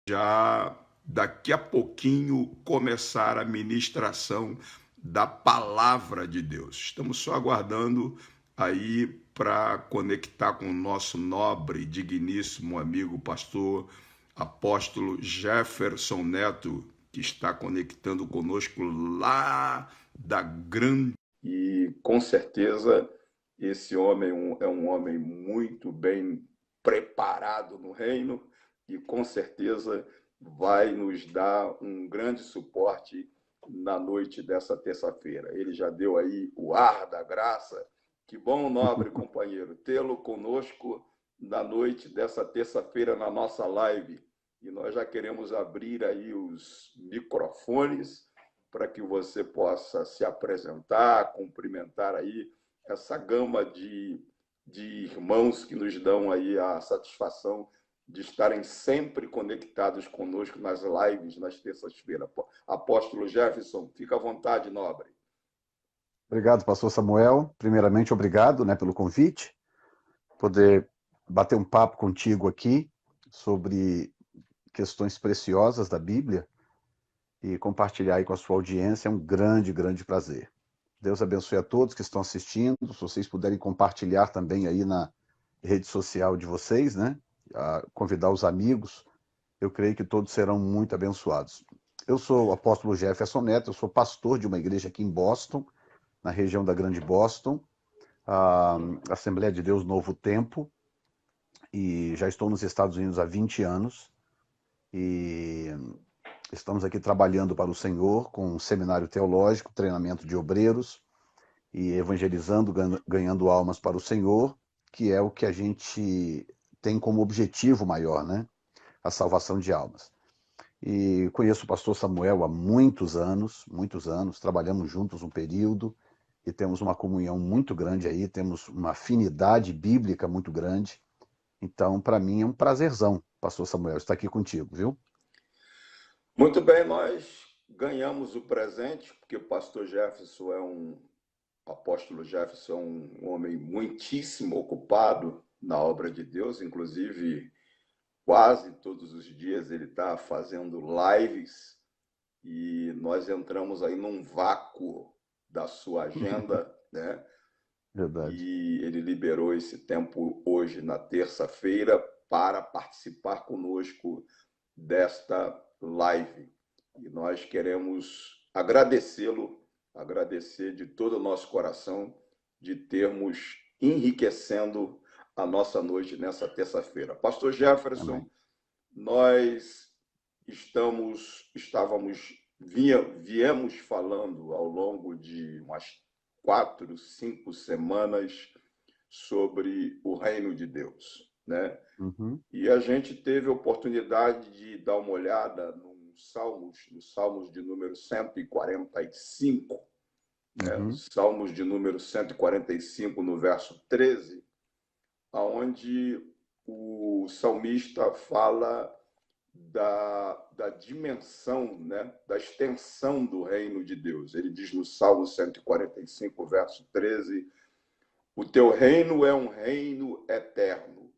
Já daqui a pouquinho começar a ministração da palavra de Deus. Estamos só aguardando aí para conectar com o nosso nobre, digníssimo amigo pastor apóstolo Jefferson Neto, que está conectando conosco lá da grande. E com certeza esse homem é um homem muito bem preparado no reino e com certeza vai nos dar um grande suporte na noite dessa terça-feira. Ele já deu aí o ar da graça. Que bom, nobre companheiro, tê-lo conosco na noite dessa terça-feira na nossa live. E nós já queremos abrir aí os microfones para que você possa se apresentar, cumprimentar aí essa gama de irmãos que nos dão aí a satisfação de estarem sempre conectados conosco nas lives, nas terças-feiras. Apóstolo Jefferson, fica à vontade, nobre. Obrigado, pastor Samuel. Primeiramente, obrigado, pelo convite, poder bater um papo contigo aqui sobre questões preciosas da Bíblia e compartilhar aí com a sua audiência é um grande, grande prazer. Deus abençoe a todos que estão assistindo. Se vocês puderem compartilhar também aí na rede social de vocês, convidar os amigos, eu creio que todos serão muito abençoados. Eu sou o apóstolo Jefferson Neto, eu sou pastor de uma igreja aqui em Boston, na região da Grande Boston, a Assembleia de Deus Novo Tempo, e já estou nos Estados Unidos há 20 anos, e estamos aqui trabalhando para o Senhor com um seminário teológico, treinamento de obreiros, e evangelizando, ganhando almas para o Senhor, que é o que a gente tem como objetivo maior, a salvação de almas. E conheço o pastor Samuel há muitos anos, trabalhamos juntos um período e temos uma comunhão muito grande aí, temos uma afinidade bíblica muito grande. Então, para mim é um prazerzão, pastor Samuel, estar aqui contigo, viu? Muito bem, nós ganhamos o presente, porque o pastor Jefferson apóstolo Jefferson é um homem muitíssimo ocupado na obra de Deus, inclusive quase todos os dias ele está fazendo lives e nós entramos aí num vácuo da sua agenda, né? Verdade. E ele liberou esse tempo hoje, na terça-feira, para participar conosco desta live. E nós queremos agradecê-lo, agradecer de todo o nosso coração de termos enriquecendo a nossa noite nessa terça-feira. Pastor Jefferson, Amém. nós viemos falando ao longo de umas 4, 5 semanas sobre o reino de Deus, né? Uhum. E a gente teve a oportunidade de dar uma olhada nos Salmos de número 145, né? Uhum. Salmos de número 145, no verso 13, onde o salmista fala da dimensão, né? Da extensão do reino de Deus. Ele diz no Salmo 145, verso 13, o teu reino é um reino eterno.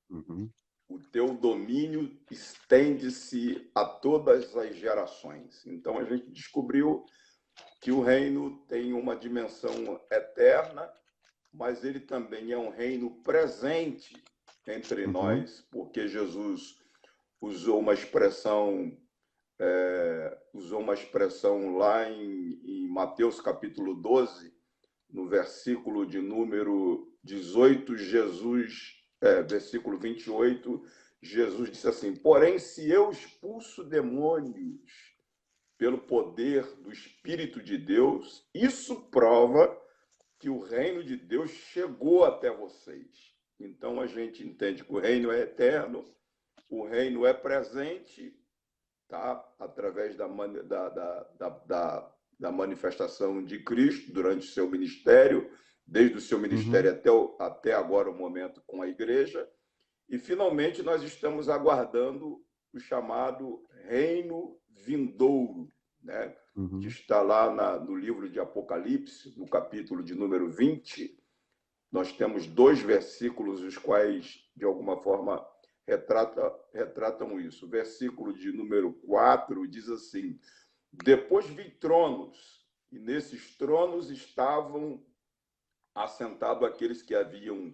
Uhum. O teu domínio estende-se a todas as gerações. Então, a gente descobriu que o reino tem uma dimensão eterna, mas ele também é um reino presente entre nós, porque Jesus usou uma expressão lá em Mateus capítulo 12, no versículo de número 18, versículo 28, Jesus disse assim: porém, se eu expulso demônios pelo poder do Espírito de Deus, isso prova que o reino de Deus chegou até vocês. Então a gente entende que o reino é eterno, o reino é presente, tá? Através da manifestação de Cristo durante o seu ministério, desde o seu ministério até agora o momento com a igreja. E, finalmente, nós estamos aguardando o chamado reino vindouro, né? Que está lá no livro de Apocalipse, no capítulo de número 20, nós temos dois versículos, os quais, de alguma forma, retratam isso. O versículo de número 4 diz assim: depois vi tronos, e nesses tronos estavam assentados aqueles que haviam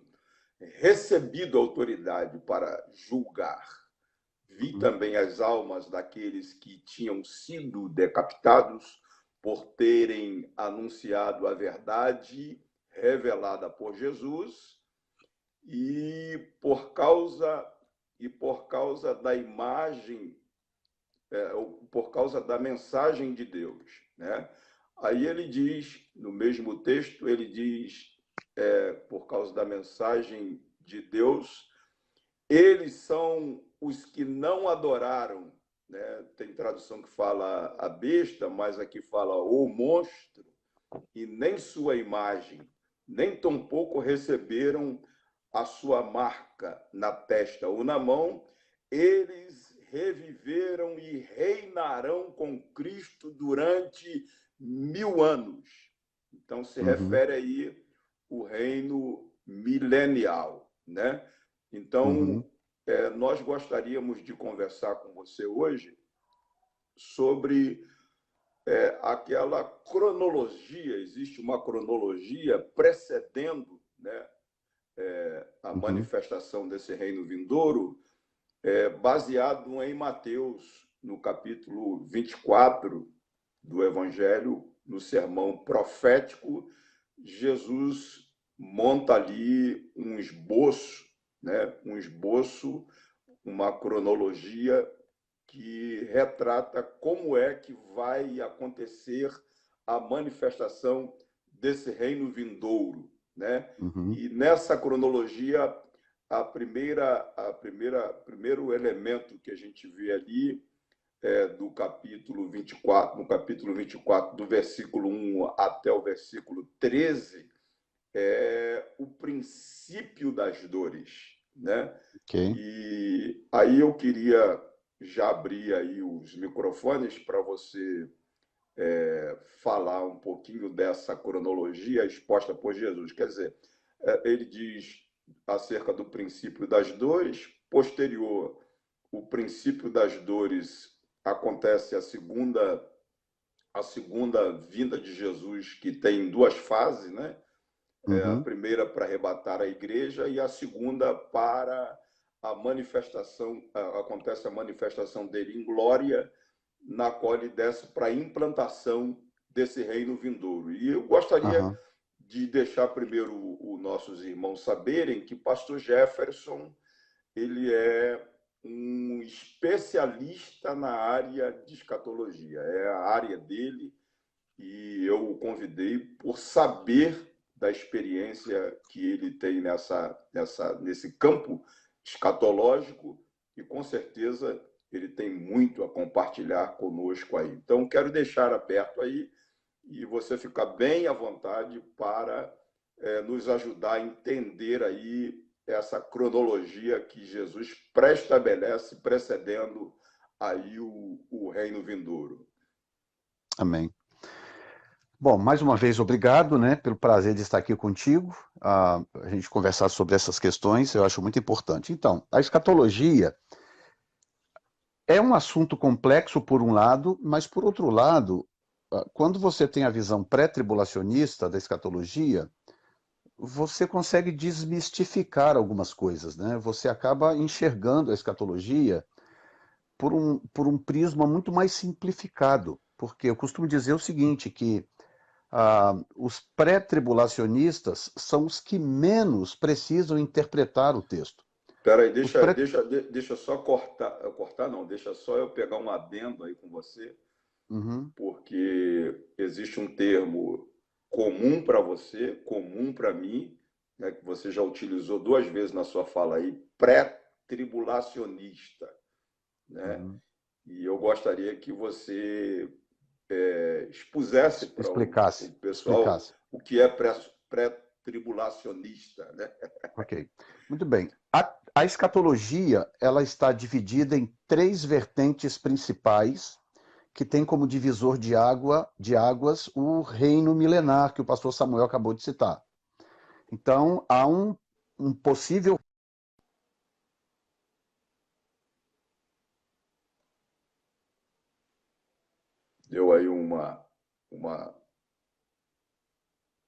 recebido autoridade para julgar. Vi também as almas daqueles que tinham sido decapitados por terem anunciado a verdade revelada por Jesus e por causa da imagem, por causa da mensagem de Deus, né? Aí ele diz, no mesmo texto, ele diz, por causa da mensagem de Deus, eles são os que não adoraram, né? Tem tradução que fala a besta, mas aqui fala o monstro, e nem sua imagem, nem tampouco receberam a sua marca na testa ou na mão. Eles reviveram e reinarão com Cristo durante 1000 anos. Então se refere aí o reino milenial, né? Então, nós gostaríamos de conversar com você hoje sobre aquela cronologia. Existe uma cronologia precedendo, né, a manifestação desse reino vindouro, baseado em Mateus, no capítulo 24 do Evangelho, no sermão profético. Jesus monta ali um esboço, né, uma cronologia que retrata como é que vai acontecer a manifestação desse reino vindouro, né? E nessa cronologia, primeiro elemento que a gente vê ali do capítulo 24, no capítulo 24, do versículo 1 até o versículo 13, é o princípio das dores, né? Ok. E aí eu queria já abrir aí os microfones para você falar um pouquinho dessa cronologia exposta por Jesus. Quer dizer, ele diz acerca do princípio das dores. Posterior, o princípio das dores acontece a segunda vinda de Jesus, que tem duas fases, né? A primeira para arrebatar a igreja e a segunda para a manifestação, acontece a manifestação dele em glória, na qual ele desce para a implantação desse reino vindouro. E eu gostaria de deixar primeiro os nossos irmãos saberem que pastor Jefferson, ele é um especialista na área de escatologia, é a área dele, e eu o convidei por saber da experiência que ele tem nesse campo escatológico, e com certeza ele tem muito a compartilhar conosco aí. Então, quero deixar aberto aí e você ficar bem à vontade para nos ajudar a entender aí essa cronologia que Jesus pré-estabelece, precedendo aí o reino vindouro. Amém. Bom, mais uma vez, obrigado, né, pelo prazer de estar aqui contigo, a gente conversar sobre essas questões, eu acho muito importante. Então, a escatologia é um assunto complexo por um lado, mas por outro lado, quando você tem a visão pré-tribulacionista da escatologia, você consegue desmistificar algumas coisas, né? Você acaba enxergando a escatologia por um prisma muito mais simplificado, porque eu costumo dizer o seguinte, que os pré-tribulacionistas são os que menos precisam interpretar o texto. Espera aí, deixa só cortar não, deixa só eu pegar um adendo aí com você, porque existe um termo comum para você, comum para mim, né, que você já utilizou 2 vezes na sua fala aí, pré-tribulacionista, né? E eu gostaria que você expusesse para o pessoal o que é pré-tribulacionista, né? Ok, muito bem. A escatologia, ela está dividida em 3 vertentes principais, que tem como divisor de águas o reino milenar que o pastor Samuel acabou de citar. Então, há um possível... Deu aí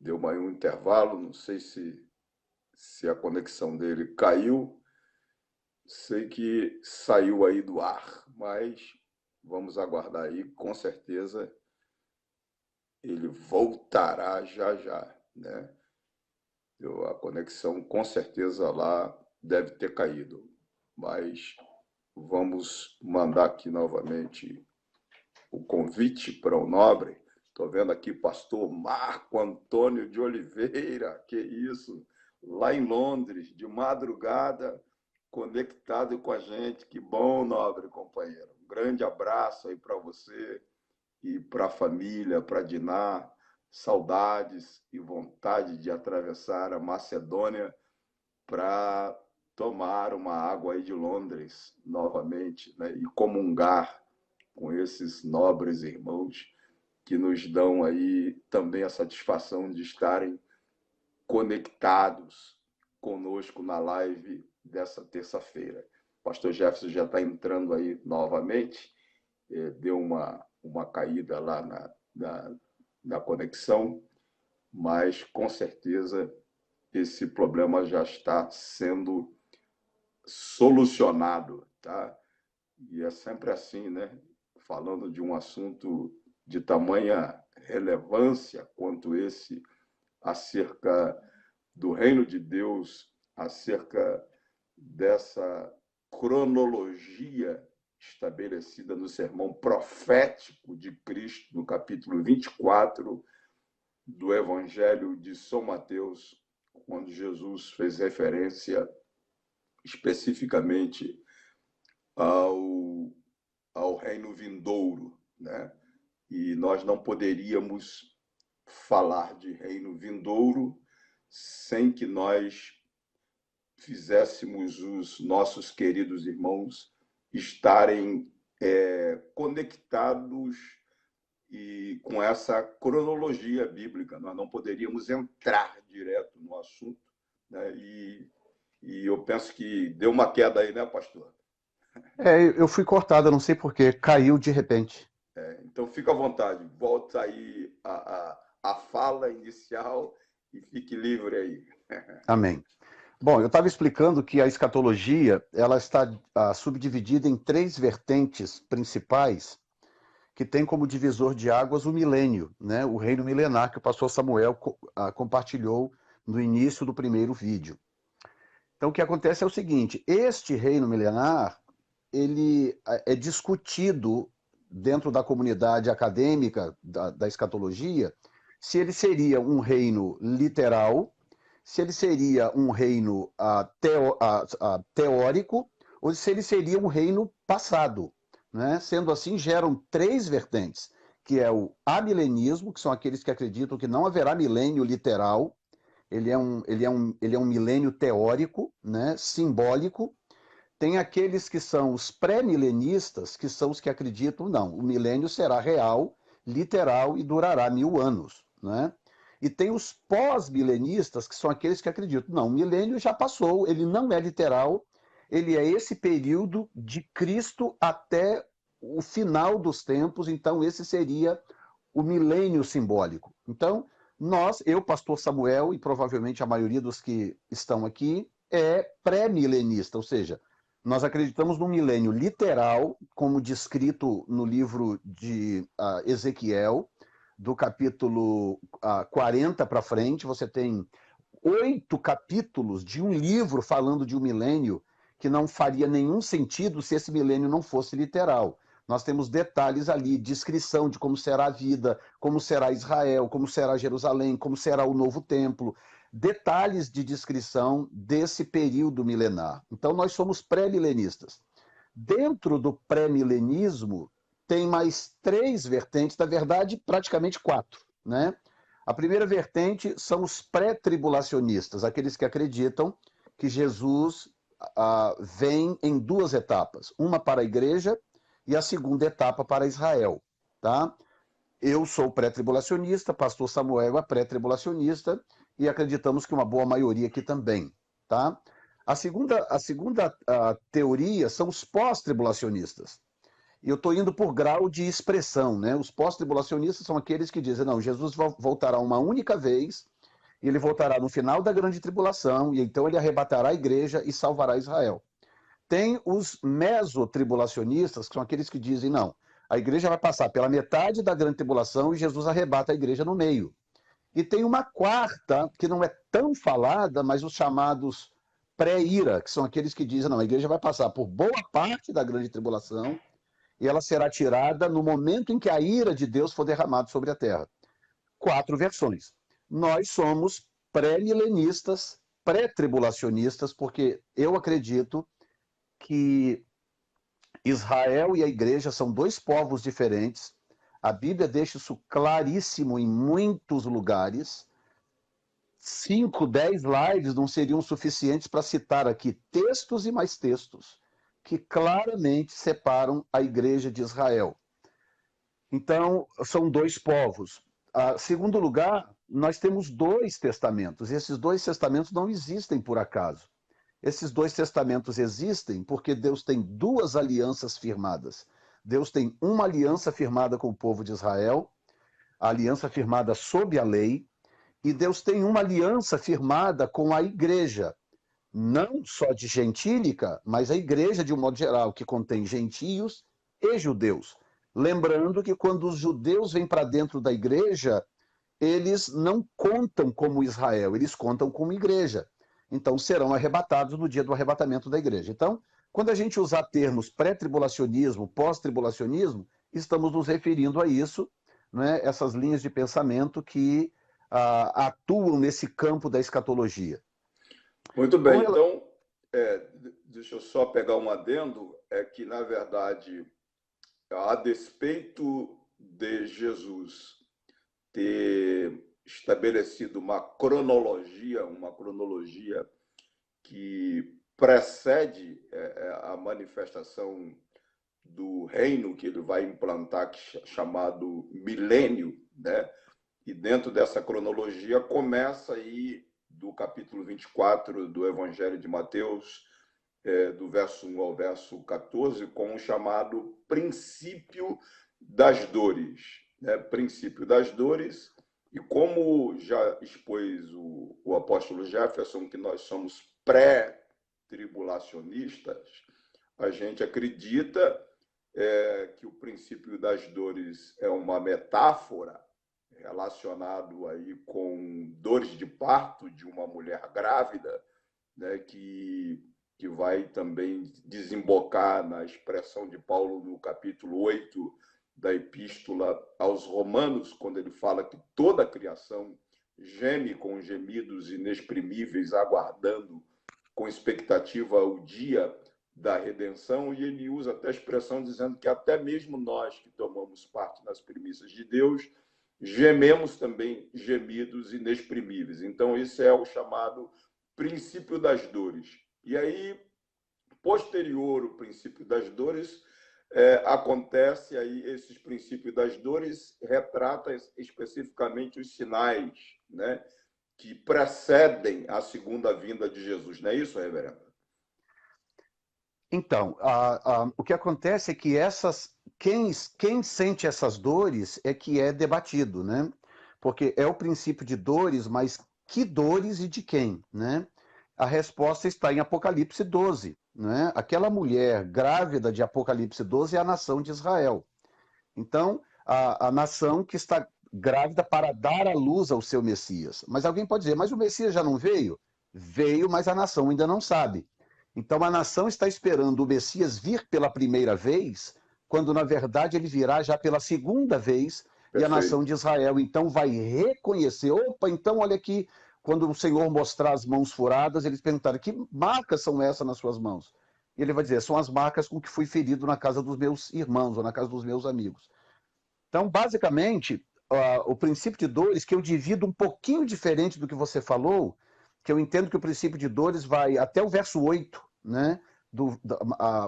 deu aí um intervalo, não sei se a conexão dele caiu, sei que saiu aí do ar, mas vamos aguardar aí, com certeza ele voltará já já, né? A conexão com certeza lá deve ter caído, mas vamos mandar aqui novamente o convite para o Nobre. Estou vendo aqui pastor Marco Antônio de Oliveira, que isso, lá em Londres, de madrugada, conectado com a gente. Que bom, Nobre companheiro. Um grande abraço aí para você e para a família, para Diná. Saudades e vontade de atravessar a Macedônia para tomar uma água aí de Londres novamente, né? E comungar com esses nobres irmãos que nos dão aí também a satisfação de estarem conectados conosco na live dessa terça-feira. O pastor Jefferson já está entrando aí novamente, deu uma caída lá na conexão, mas com certeza esse problema já está sendo solucionado, tá? E é sempre assim, né? Falando de um assunto de tamanha relevância quanto esse, acerca do reino de Deus, acerca dessa cronologia estabelecida no sermão profético de Cristo, no capítulo 24 do Evangelho de São Mateus, quando Jesus fez referência especificamente ao reino vindouro, né? E nós não poderíamos falar de reino vindouro sem que nós fizéssemos os nossos queridos irmãos estarem conectados e com essa cronologia bíblica. Nós não poderíamos entrar direto no assunto, né? E eu penso que deu uma queda aí, né, pastor? Eu fui cortada, não sei por quê, caiu de repente. Então fica à vontade, volta aí a fala inicial e fique livre aí. Amém. Bom, eu estava explicando que a escatologia ela está subdividida em três vertentes principais que tem como divisor de águas o milênio, né? O reino milenar que o pastor Samuel compartilhou no início do primeiro vídeo. Então, o que acontece é o seguinte, este reino milenar, ele é discutido dentro da comunidade acadêmica da escatologia, se ele seria um reino literal, se ele seria um reino teórico, ou se ele seria um reino passado, né? Sendo assim, geram três vertentes, que é o amilenismo, que são aqueles que acreditam que não haverá milênio literal, ele é um milênio teórico, né? Simbólico. Tem aqueles que são os pré-milenistas, que são os que acreditam, não, o milênio será real, literal e durará 1000 anos, né? E tem os pós-milenistas, que são aqueles que acreditam, não, o milênio já passou, ele não é literal, ele é esse período de Cristo até o final dos tempos, então esse seria o milênio simbólico. Então, eu, pastor Samuel, e provavelmente a maioria dos que estão aqui, é pré-milenista, ou seja, nós acreditamos no milênio literal, como descrito no livro de Ezequiel, do capítulo 40 para frente, você tem 8 capítulos de um livro falando de um milênio que não faria nenhum sentido se esse milênio não fosse literal. Nós temos detalhes ali, descrição de como será a vida, como será Israel, como será Jerusalém, como será o novo templo, detalhes de descrição desse período milenar. Então, nós somos pré-milenistas. Dentro do pré-milenismo, tem mais 3 vertentes, na verdade, praticamente 4, né? A primeira vertente são os pré-tribulacionistas, aqueles que acreditam que Jesus vem em 2 etapas, uma para a igreja e a segunda etapa para Israel, tá? Eu sou pré-tribulacionista, pastor Samuel é pré-tribulacionista, e acreditamos que uma boa maioria aqui também. Tá? A segunda teoria são os pós-tribulacionistas. E eu estou indo por grau de expressão. Né? Os pós-tribulacionistas são aqueles que dizem, não, Jesus voltará uma única vez, e ele voltará no final da grande tribulação, e então ele arrebatará a igreja e salvará Israel. Tem os mesotribulacionistas, que são aqueles que dizem, não, a igreja vai passar pela metade da grande tribulação e Jesus arrebata a igreja no meio. E tem uma quarta, que não é tão falada, mas os chamados pré-ira, que são aqueles que dizem, não, a igreja vai passar por boa parte da grande tribulação e ela será tirada no momento em que a ira de Deus for derramada sobre a terra. 4 versões. Nós somos pré-milenistas, pré-tribulacionistas, porque eu acredito que Israel e a igreja são 2 povos diferentes. A Bíblia deixa isso claríssimo em muitos lugares. 5, 10 lives não seriam suficientes para citar aqui textos e mais textos que claramente separam a igreja de Israel. Então, são 2 povos. Segundo lugar, nós temos 2 testamentos. E esses 2 testamentos não existem por acaso. Esses 2 testamentos existem porque Deus tem 2 alianças firmadas. Deus tem uma aliança firmada com o povo de Israel, a aliança firmada sob a lei, e Deus tem uma aliança firmada com a igreja, não só de gentílica, mas a igreja de um modo geral, que contém gentios e judeus. Lembrando que quando os judeus vêm para dentro da igreja, eles não contam como Israel, eles contam como igreja. Então serão arrebatados no dia do arrebatamento da igreja. Então, quando a gente usar termos pré-tribulacionismo, pós-tribulacionismo, estamos nos referindo a isso, né? Essas linhas de pensamento que atuam nesse campo da escatologia. Muito bem, então, deixa eu só pegar um adendo, é que, na verdade, a despeito de Jesus ter estabelecido uma cronologia que precede a manifestação do reino que ele vai implantar, chamado milênio, né? E dentro dessa cronologia começa aí do capítulo 24 do Evangelho de Mateus, do verso 1 ao verso 14, com o chamado princípio das dores. Né? Princípio das dores, e como já expôs o apóstolo Jefferson, que nós somos pré-tribulacionistas, a gente acredita que o princípio das dores é uma metáfora relacionado aí com dores de parto de uma mulher grávida, né, que vai também desembocar na expressão de Paulo no capítulo 8 da Epístola aos Romanos, quando ele fala que toda a criação geme com gemidos inexprimíveis, aguardando com expectativa o dia da redenção, e ele usa até a expressão dizendo que até mesmo nós que tomamos parte nas primícias de Deus, gememos também gemidos inexprimíveis. Então, esse é o chamado princípio das dores. E aí, posterior ao princípio das dores, acontece aí, esses princípios das dores retratam especificamente os sinais, né, que precedem a segunda vinda de Jesus. Não é isso, reverendo? Então, o que acontece é que quem sente essas dores é que é debatido, né? Porque é o princípio de dores, mas que dores e de quem, né? A resposta está em Apocalipse 12, né? Aquela mulher grávida de Apocalipse 12 é a nação de Israel. Então, a nação que está grávida para dar à luz ao seu Messias. Mas alguém pode dizer, mas o Messias já não veio? Veio, mas a nação ainda não sabe. Então a nação está esperando o Messias vir pela primeira vez, quando na verdade ele virá já pela segunda vez, e a nação de Israel então vai reconhecer, opa, então olha aqui, quando o Senhor mostrar as mãos furadas, eles perguntaram, que marcas são essas nas suas mãos? E ele vai dizer, são as marcas com que fui ferido na casa dos meus irmãos, ou na casa dos meus amigos. Então, basicamente, o princípio de dores, que eu divido um pouquinho diferente do que você falou, que eu entendo que o princípio de dores vai até o verso 8, né?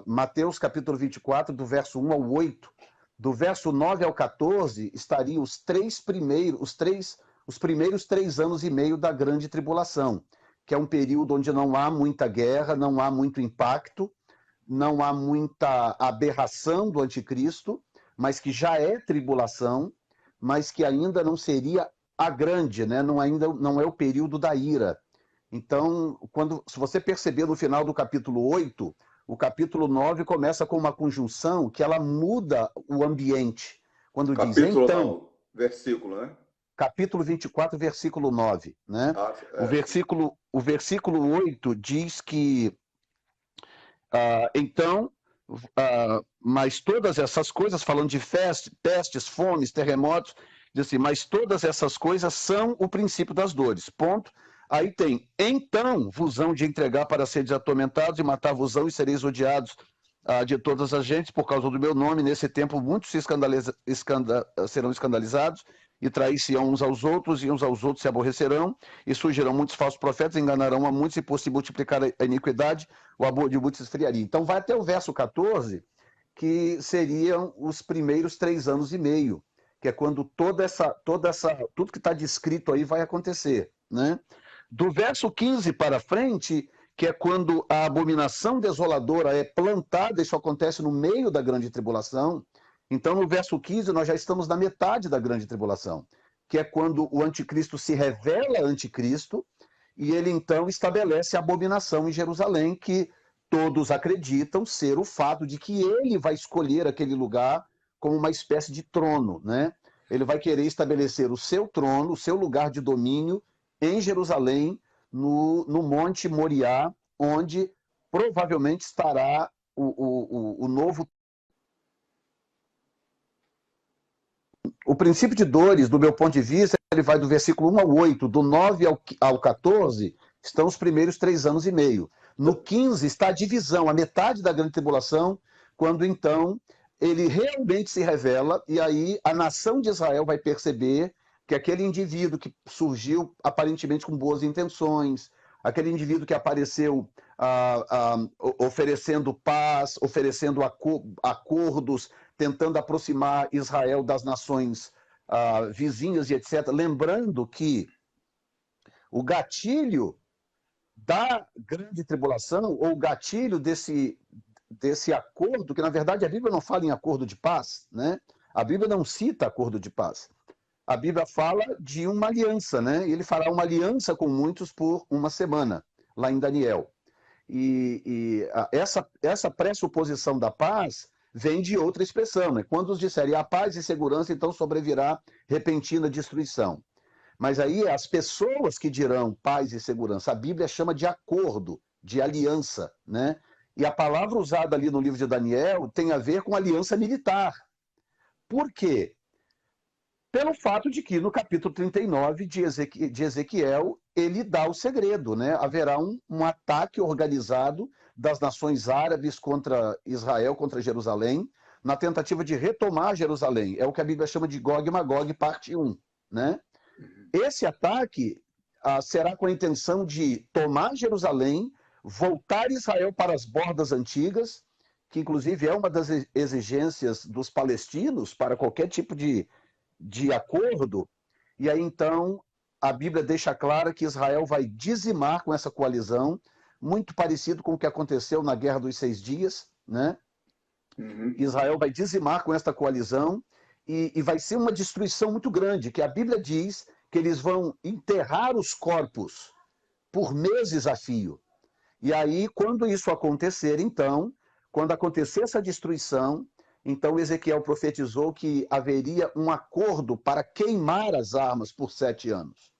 Mateus capítulo 24, do verso 1 ao 8. Do verso 9 ao 14, estariam os três os primeiros 3 anos e meio da grande tribulação, que é um período onde não há muita guerra, não há muito impacto, não há muita aberração do anticristo, mas que já é tribulação, mas que ainda não seria a grande, né? Ainda não é o período da ira. Então, se você perceber no final do capítulo 8, o capítulo 9 começa com uma conjunção que ela muda o ambiente. Quando diz, Capítulo então, não, versículo, né? capítulo 24, versículo 9, né? Ah, O versículo 8 diz que, então, mas todas essas coisas, falando de pestes, fomes, terremotos, diz assim, mas todas essas coisas são o princípio das dores, ponto. Aí tem, então vos hão de entregar para seres atormentados e matar-vos-ão e sereis odiados de todas as gentes por causa do meu nome. Nesse tempo muitos serão escandalizados e trair-se-ão uns aos outros, e uns aos outros se aborrecerão, e surgirão muitos falsos profetas, enganarão a muitos, e por se multiplicar a iniquidade, o amor de muitos esfriaria. Então vai até o verso 14, que seriam os primeiros 3 anos e meio, que é quando tudo que está descrito aí vai acontecer, né? Do verso 15 para frente, que é quando a abominação desoladora é plantada, isso acontece no meio da grande tribulação. Então, no verso 15, nós já estamos na metade da grande tribulação, que é quando o anticristo se revela anticristo, e ele então estabelece a abominação em Jerusalém, que todos acreditam ser o fato de que ele vai escolher aquele lugar como uma espécie de trono, né? Ele vai querer estabelecer o seu trono, o seu lugar de domínio em Jerusalém, no Monte Moriá, onde provavelmente estará o novo. O princípio de dores, do meu ponto de vista, ele vai do versículo 1 ao 8, do 9 ao 14, estão os primeiros 3 anos e meio. No 15 está a divisão, a metade da grande tribulação, quando então ele realmente se revela, e aí a nação de Israel vai perceber que aquele indivíduo que surgiu aparentemente com boas intenções, aquele indivíduo que apareceu oferecendo paz, oferecendo acordos, tentando aproximar Israel das nações vizinhas e etc. Lembrando que o gatilho da grande tribulação, ou o gatilho desse acordo, que na verdade a Bíblia não fala em acordo de paz, né? A Bíblia não cita acordo de paz. A Bíblia fala de uma aliança, né? Ele fará uma aliança com muitos por uma semana, lá em Daniel. E essa pressuposição da paz vem de outra expressão, né? Quando os disserem a paz e segurança, então sobrevirá repentina destruição. Mas aí as pessoas que dirão paz e segurança, a Bíblia chama de acordo, de aliança, né? E a palavra usada ali no livro de Daniel tem a ver com aliança militar. Por quê? Pelo fato de que no capítulo 39 de Ezequiel, ele dá o segredo, né? Haverá um ataque organizado das nações árabes contra Israel, contra Jerusalém, na tentativa de retomar Jerusalém. É o que a Bíblia chama de Gog e Magog, parte 1, né? Esse ataque será com a intenção de tomar Jerusalém, voltar Israel para as bordas antigas, que inclusive é uma das exigências dos palestinos para qualquer tipo de acordo, e aí então a Bíblia deixa clara que Israel vai dizimar com essa coalizão, muito parecido com o que aconteceu na Guerra dos 6 Dias, né? Israel vai dizimar com esta coalizão e vai ser uma destruição muito grande, que a Bíblia diz que eles vão enterrar os corpos por meses a fio. E aí, quando isso acontecer, então, quando acontecer essa destruição, então Ezequiel profetizou que haveria um acordo para queimar as armas por 7 anos.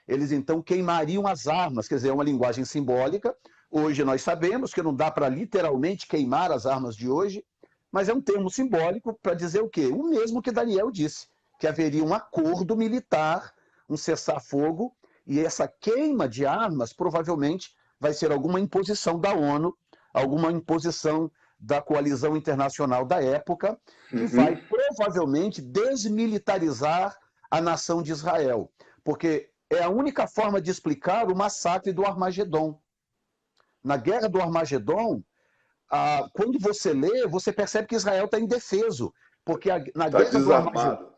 Eles então queimariam as armas, quer dizer, é uma linguagem simbólica. Hoje nós sabemos que não dá para literalmente queimar as armas de hoje, mas é um termo simbólico para dizer o quê? O mesmo que Daniel disse, que haveria um acordo militar, um cessar-fogo, e essa queima de armas provavelmente vai ser alguma imposição da ONU, alguma imposição da coalizão internacional da época, que vai provavelmente desmilitarizar a nação de Israel, porque é a única forma de explicar o massacre do Armagedon. Na guerra do Armagedon, quando você lê, você percebe que Israel está indefeso, porque na guerra do Armagedon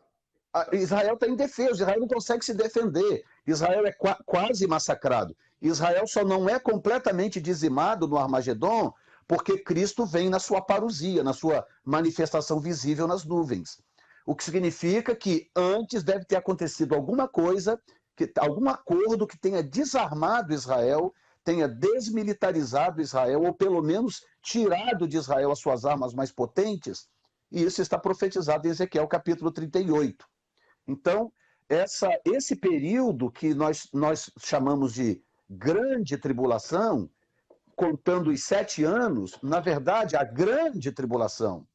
Israel está indefeso, Israel não consegue se defender, Israel é quase massacrado. Israel só não é completamente dizimado no Armagedon porque Cristo vem na sua parousia, na sua manifestação visível nas nuvens. O que significa que antes deve ter acontecido alguma coisa, algum acordo que tenha desarmado Israel, tenha desmilitarizado Israel, ou pelo menos tirado de Israel as suas armas mais potentes, e isso está profetizado em Ezequiel capítulo 38. Então, esse período que nós chamamos de grande tribulação, contando os 7 anos, na verdade, a grande tribulação,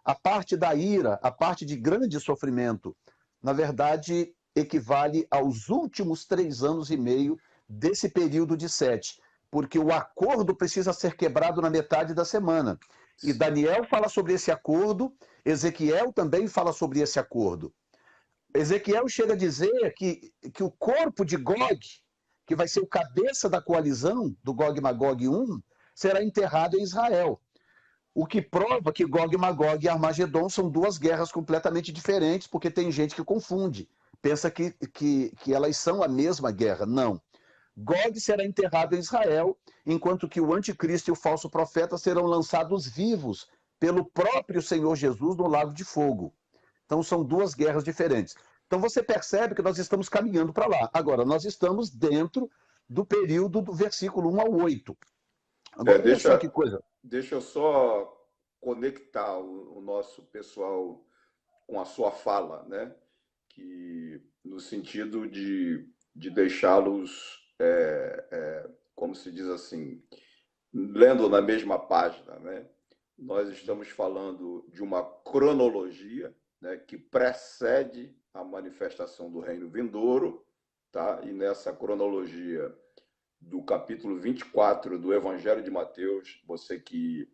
a parte da ira, a parte de grande sofrimento, na verdade, equivale aos últimos 3 anos e meio desse período de 7, porque o acordo precisa ser quebrado na metade da semana. E Daniel fala sobre esse acordo, Ezequiel também fala sobre esse acordo. Ezequiel chega a dizer que o corpo de Gog, que vai ser o cabeça da coalizão do Gog e Magog 1, será enterrado em Israel. O que prova que Gog e Magog e Armagedon são 2 guerras completamente diferentes, porque tem gente que confunde, pensa que elas são a mesma guerra. Não. Gog será enterrado em Israel, enquanto que o anticristo e o falso profeta serão lançados vivos pelo próprio Senhor Jesus no lago de fogo. Então são 2 guerras diferentes. Então você percebe que nós estamos caminhando para lá. Agora, nós estamos dentro do período do versículo 1 ao 8. Agora, olha só que coisa. Deixa eu só conectar o nosso pessoal com a sua fala, né? Que, no sentido de deixá-los, como se diz assim, lendo na mesma página, né? Nós estamos falando de uma cronologia, né, que precede a manifestação do reino vindouro, tá? E nessa cronologia do capítulo 24 do Evangelho de Mateus, você que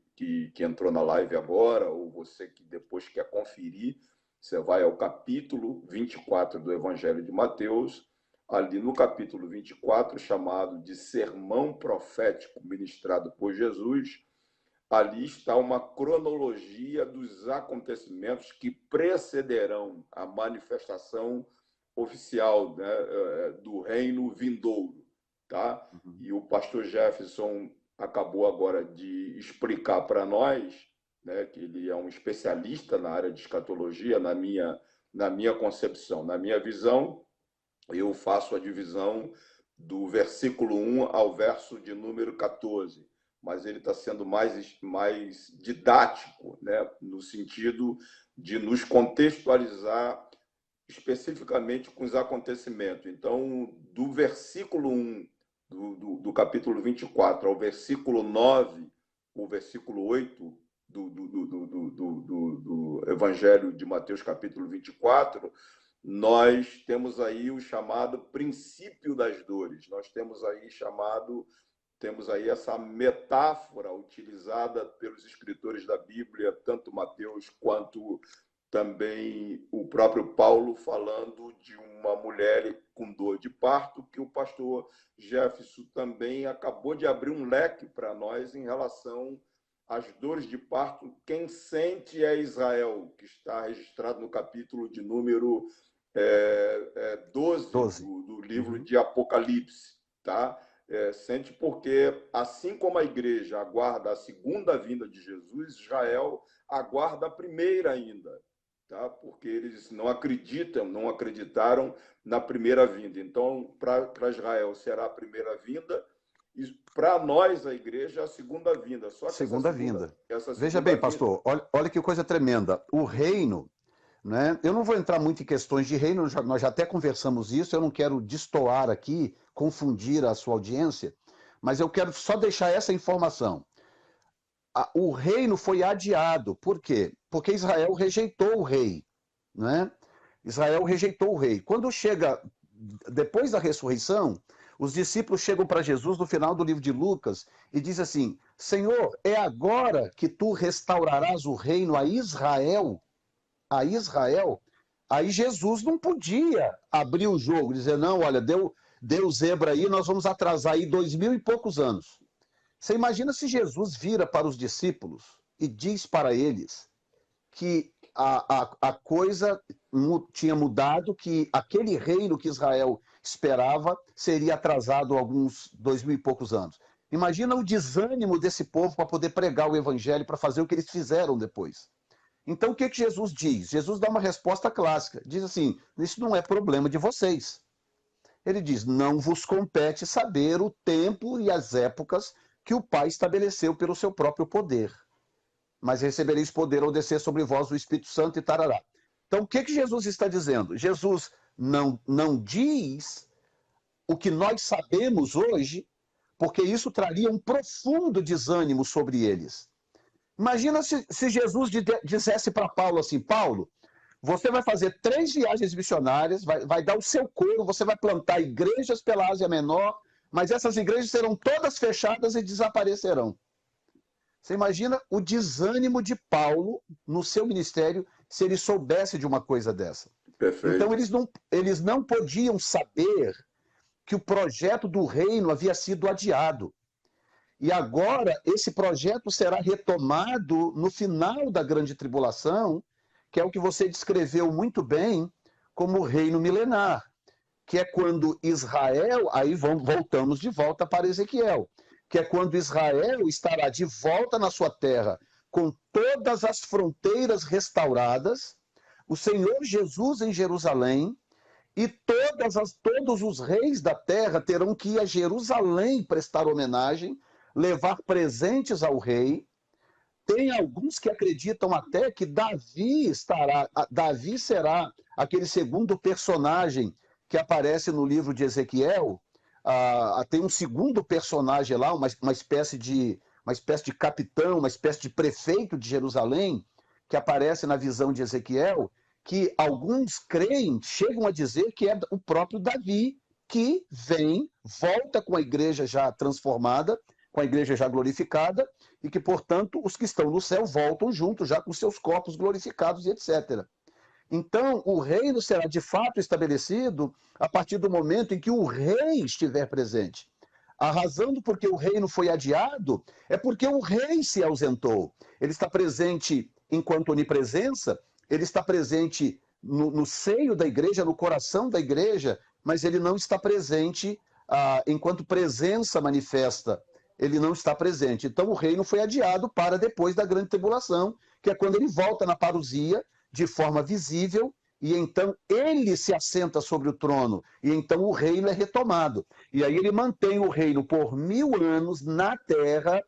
entrou na live agora, ou você que depois quer conferir, você vai ao capítulo 24 do Evangelho de Mateus, ali no capítulo 24, chamado de Sermão Profético Ministrado por Jesus. Ali está uma cronologia dos acontecimentos que precederão a manifestação oficial, né, do reino vindouro, tá? E o pastor Jefferson acabou agora de explicar para nós, né, que ele é um especialista na área de escatologia, na minha concepção, na minha visão. Eu faço a divisão do versículo 1 ao verso de número 14. Mas ele está sendo mais didático, né, no sentido de nos contextualizar especificamente com os acontecimentos. Então, do versículo 1 do capítulo 24 ao versículo 9, o versículo 8 do Evangelho de Mateus, capítulo 24, nós temos aí o chamado princípio das dores. Nós temos aí essa metáfora utilizada pelos escritores da Bíblia, tanto Mateus quanto também o próprio Paulo, falando de uma mulher com dor de parto, que o pastor Jefferson também acabou de abrir um leque para nós em relação às dores de parto. Quem sente é Israel, que está registrado no capítulo de número 12 do livro de Apocalipse, tá? Sente porque, assim como a igreja aguarda a segunda vinda de Jesus, Israel aguarda a primeira ainda, tá? Porque eles não acreditaram na primeira vinda. Então, para Israel será a primeira vinda, e para nós, a igreja, a segunda vinda. Só que segunda vinda. Veja bem, pastor, olha que coisa tremenda. O reino, né? Eu não vou entrar muito em questões de reino, nós já até conversamos isso, eu não quero destoar aqui, confundir a sua audiência, mas eu quero só deixar essa informação. O reino foi adiado. Por quê? Porque Israel rejeitou o rei, né? Israel rejeitou o rei. Quando chega, depois da ressurreição, os discípulos chegam para Jesus no final do livro de Lucas e diz assim: Senhor, é agora que tu restaurarás o reino a Israel? A Israel? Aí Jesus não podia abrir o jogo, dizer, não, olha, deu zebra aí, nós vamos atrasar aí 2000 e poucos anos. Você imagina se Jesus vira para os discípulos e diz para eles que a coisa tinha mudado, que aquele reino que Israel esperava seria atrasado alguns 2000 e poucos anos. Imagina o desânimo desse povo para poder pregar o evangelho, para fazer o que eles fizeram depois. Então, o que Jesus diz? Jesus dá uma resposta clássica. Diz assim, isso não é problema de vocês. Ele diz, não vos compete saber o tempo e as épocas que o Pai estabeleceu pelo seu próprio poder. Mas recebereis poder ao descer sobre vós o Espírito Santo e tarará. Então, o que Jesus está dizendo? Jesus não diz o que nós sabemos hoje, porque isso traria um profundo desânimo sobre eles. Imagina se Jesus dissesse para Paulo assim, Paulo, você vai fazer 3 viagens missionárias, vai dar o seu couro, você vai plantar igrejas pela Ásia Menor, mas essas igrejas serão todas fechadas e desaparecerão. Você imagina o desânimo de Paulo no seu ministério se ele soubesse de uma coisa dessa. Perfeito. Então eles não podiam saber que o projeto do reino havia sido adiado. E agora esse projeto será retomado no final da grande tribulação, que é o que você descreveu muito bem como o reino milenar, que é quando Israel, aí voltamos de volta para Ezequiel, que é quando Israel estará de volta na sua terra, com todas as fronteiras restauradas, o Senhor Jesus em Jerusalém, e todos os reis da terra terão que ir a Jerusalém prestar homenagem, levar presentes ao rei. Tem alguns que acreditam até que Davi será aquele segundo personagem que aparece no livro de Ezequiel. Tem um segundo personagem lá, uma espécie de capitão, uma espécie de prefeito de Jerusalém, que aparece na visão de Ezequiel, que alguns creem, chegam a dizer que é o próprio Davi, que volta com a igreja já transformada, com a igreja já glorificada, e que, portanto, os que estão no céu voltam juntos, já com seus corpos glorificados e etc. Então, o reino será de fato estabelecido a partir do momento em que o rei estiver presente. A razão do porquê o reino foi adiado é porque o rei se ausentou. Ele está presente enquanto onipresença, ele está presente no seio da igreja, no coração da igreja, mas ele não está presente enquanto presença manifesta. Ele não está presente. Então o reino foi adiado para depois da grande tribulação, que é quando ele volta na parousia de forma visível, e então ele se assenta sobre o trono, e então o reino é retomado. E aí ele mantém o reino por 1000 anos na terra,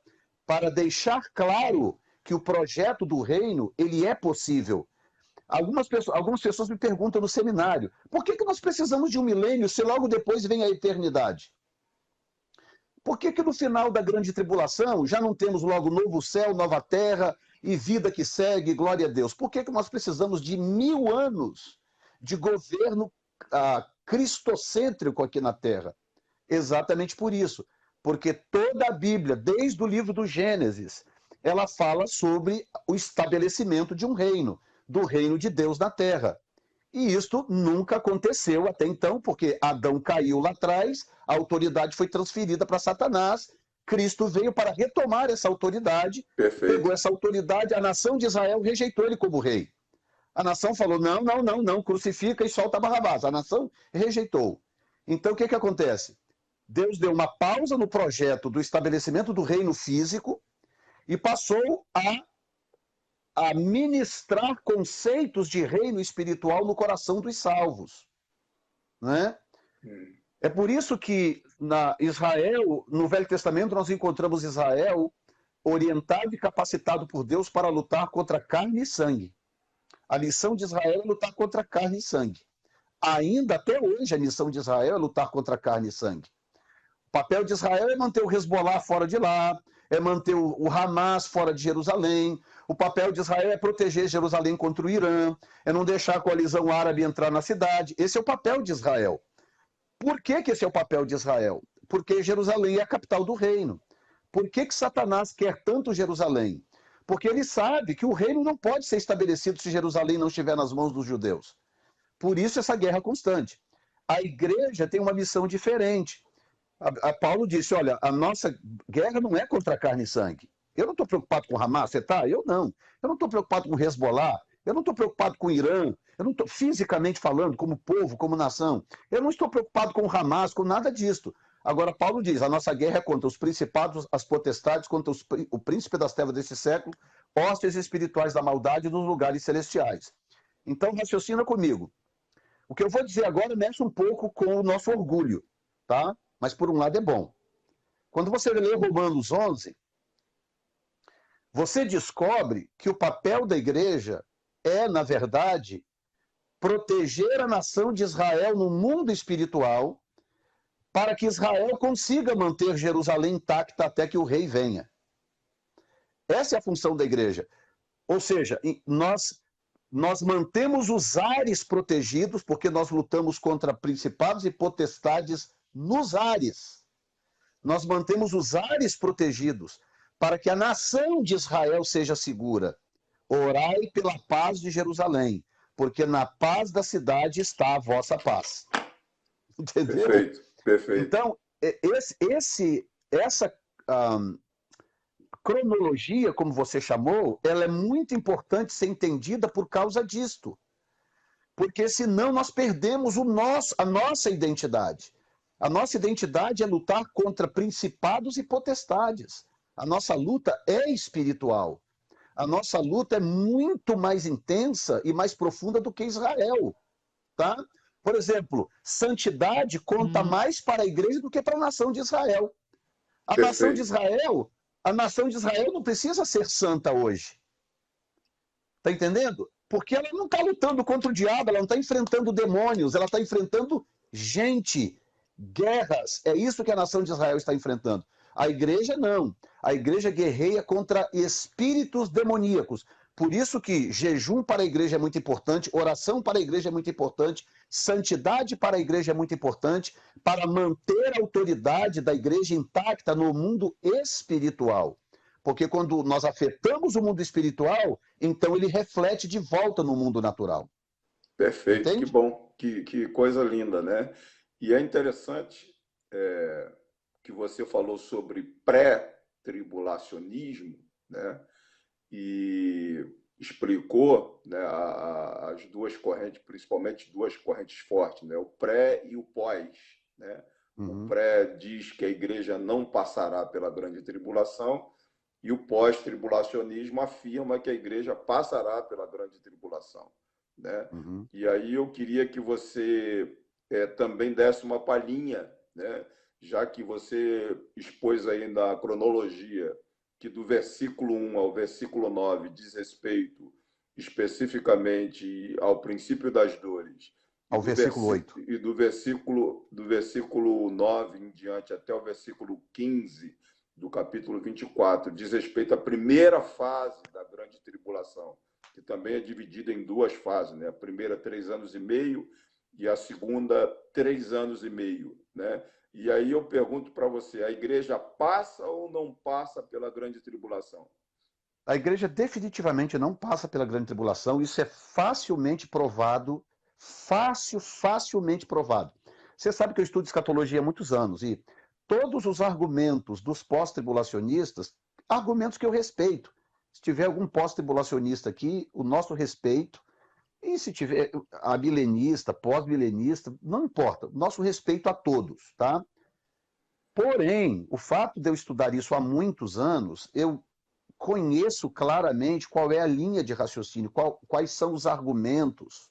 para deixar claro que o projeto do reino ele é possível. Algumas pessoas me perguntam no seminário, por que nós precisamos de um milênio se logo depois vem a eternidade? Por que no final da grande tribulação já não temos logo novo céu, nova terra e vida que segue, glória a Deus? Por que nós precisamos de 1000 anos de governo cristocêntrico aqui na terra? Exatamente por isso. Porque toda a Bíblia, desde o livro do Gênesis, ela fala sobre o estabelecimento de um reino, do reino de Deus na terra. E isto nunca aconteceu até então, porque Adão caiu lá atrás, a autoridade foi transferida para Satanás, Cristo veio para retomar essa autoridade, Perfeito. Pegou essa autoridade, a nação de Israel rejeitou ele como rei. A nação falou, não, crucifica e solta Barrabás. A nação rejeitou. Então o que acontece? Deus deu uma pausa no projeto do estabelecimento do reino físico e passou a ministrar conceitos de reino espiritual no coração dos salvos. Né? É por isso que Israel, no Velho Testamento, nós encontramos Israel orientado e capacitado por Deus para lutar contra carne e sangue. A missão de Israel é lutar contra carne e sangue. Ainda até hoje a missão de Israel é lutar contra carne e sangue. O papel de Israel é manter o Hezbollah fora de lá, é manter o Hamas fora de Jerusalém. O papel de Israel é proteger Jerusalém contra o Irã, é não deixar a coalizão árabe entrar na cidade. Esse é o papel de Israel. Por que esse é o papel de Israel? Porque Jerusalém é a capital do reino. Por que Satanás quer tanto Jerusalém? Porque ele sabe que o reino não pode ser estabelecido se Jerusalém não estiver nas mãos dos judeus. Por isso essa guerra constante. A igreja tem uma missão diferente. Paulo disse, olha, a nossa guerra não é contra carne e sangue. Eu não estou preocupado com o Hamas, você está? Eu não. Eu não estou preocupado com o Hezbollah, eu não estou preocupado com o Irã, eu não estou, fisicamente falando, como povo, como nação, eu não estou preocupado com o Hamas, com nada disso. Agora, Paulo diz, a nossa guerra é contra os principados, as potestades, contra o príncipe das trevas desse século, hostes espirituais da maldade nos lugares celestiais. Então, raciocina comigo. O que eu vou dizer agora mexe um pouco com o nosso orgulho, tá? Mas por um lado é bom. Quando você lê Romanos 11, você descobre que o papel da igreja é, na verdade, proteger a nação de Israel no mundo espiritual, para que Israel consiga manter Jerusalém intacta até que o rei venha. Essa é a função da igreja. Ou seja, nós mantemos os ares protegidos, porque nós lutamos contra principados e potestades nos ares. Nós mantemos os ares protegidos para que a nação de Israel seja segura. Orai pela paz de Jerusalém, porque na paz da cidade está a vossa paz. Entendeu? Perfeito, perfeito. Então, essa cronologia, como você chamou, ela é muito importante ser entendida por causa disto. Porque senão nós perdemos a nossa identidade. A nossa identidade é lutar contra principados e potestades. A nossa luta é espiritual. A nossa luta é muito mais intensa e mais profunda do que Israel. Tá? Por exemplo, santidade conta mais para a igreja do que para a nação de Israel. A nação de Israel não precisa ser santa hoje. Está entendendo? Porque ela não está lutando contra o diabo, ela não está enfrentando demônios, ela está enfrentando gente, guerras. É isso que a nação de Israel está enfrentando. A igreja não. A igreja guerreia contra espíritos demoníacos. Por isso que jejum para a igreja é muito importante, oração para a igreja é muito importante, santidade para a igreja é muito importante, para manter a autoridade da igreja intacta no mundo espiritual. Porque quando nós afetamos o mundo espiritual, então ele reflete de volta no mundo natural. Perfeito, Entende? que bom, que coisa linda, né? E é interessante que você falou sobre pré-tribulacionismo, né? E explicou, né, as duas correntes, principalmente duas correntes fortes, né? O pré e o pós, né? O pré diz que a igreja não passará pela grande tribulação, e o pós-tribulacionismo afirma que a igreja passará pela grande tribulação, né? E aí eu queria que você também desse uma palhinha, né? Já que você expôs aí na cronologia que do versículo 1 ao versículo 9 diz respeito especificamente ao princípio das dores, Ao versículo 8. E do versículo 9 em diante até o versículo 15 do capítulo 24, diz respeito à primeira fase da grande tribulação, que também é dividida em duas fases, né? A primeira, 3 anos e meio, e a segunda, 3 anos e meio, né? E aí eu pergunto para você, a igreja passa ou não passa pela grande tribulação? A igreja definitivamente não passa pela grande tribulação, isso é facilmente provado, facilmente provado. Você sabe que eu estudo escatologia há muitos anos, e todos os argumentos dos pós-tribulacionistas, argumentos que eu respeito. Se tiver algum pós-tribulacionista aqui, o nosso respeito, e se tiver amilenista, pós-milenista, não importa, nosso respeito a todos, tá? Porém, o fato de eu estudar isso há muitos anos, eu conheço claramente qual é a linha de raciocínio, quais são os argumentos,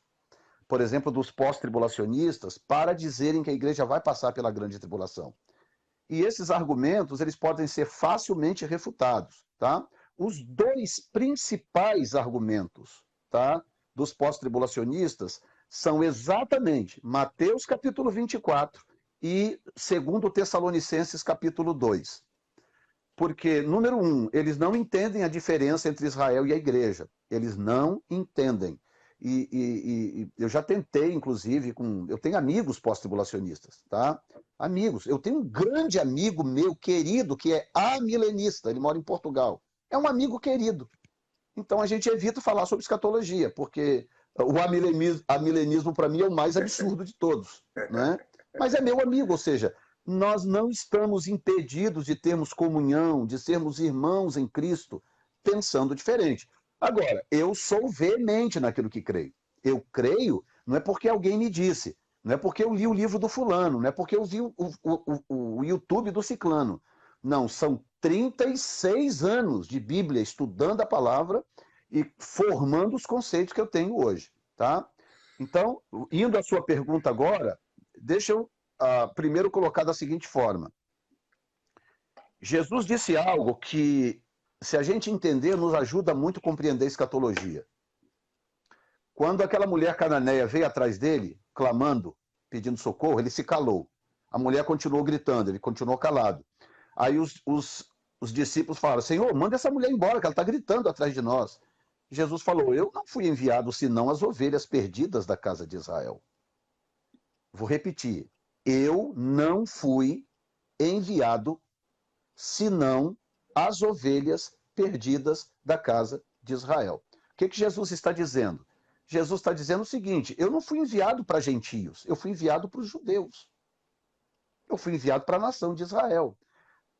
por exemplo, dos pós-tribulacionistas, para dizerem que a igreja vai passar pela grande tribulação. E esses argumentos, eles podem ser facilmente refutados, tá? Os dois principais argumentos, tá, dos pós-tribulacionistas são exatamente Mateus capítulo 24 e 2 Tessalonicenses capítulo 2. Porque, número 1, eles não entendem a diferença entre Israel e a igreja. Eles não entendem. E eu já tentei, inclusive, eu tenho amigos pós-tribulacionistas, tá? Amigos. Eu tenho um grande amigo meu, querido, que é amilenista, ele mora em Portugal. É um amigo querido. Então a gente evita falar sobre escatologia, porque o amilenismo para mim, é o mais absurdo de todos, né? Mas é meu amigo, ou seja, nós não estamos impedidos de termos comunhão, de sermos irmãos em Cristo, pensando diferente. Agora, eu sou veemente naquilo que creio. Eu creio, não é porque alguém me disse, não é porque eu li o livro do fulano, não é porque eu vi o YouTube do ciclano. Não, são 36 anos de Bíblia estudando a palavra e formando os conceitos que eu tenho hoje, tá? Então, indo à sua pergunta agora, deixa eu primeiro colocar da seguinte forma. Jesus disse algo que, se a gente entender, nos ajuda muito a compreender a escatologia. Quando aquela mulher cananeia veio atrás dele, clamando, pedindo socorro, ele se calou. A mulher continuou gritando, ele continuou calado. Aí os discípulos falaram, Senhor, manda essa mulher embora, que ela está gritando atrás de nós. Jesus falou, eu não fui enviado senão as ovelhas perdidas da casa de Israel. Vou repetir, eu não fui enviado senão as ovelhas perdidas da casa de Israel. O que Jesus está dizendo? Jesus está dizendo o seguinte, eu não fui enviado para gentios, eu fui enviado para os judeus. Eu fui enviado para a nação de Israel.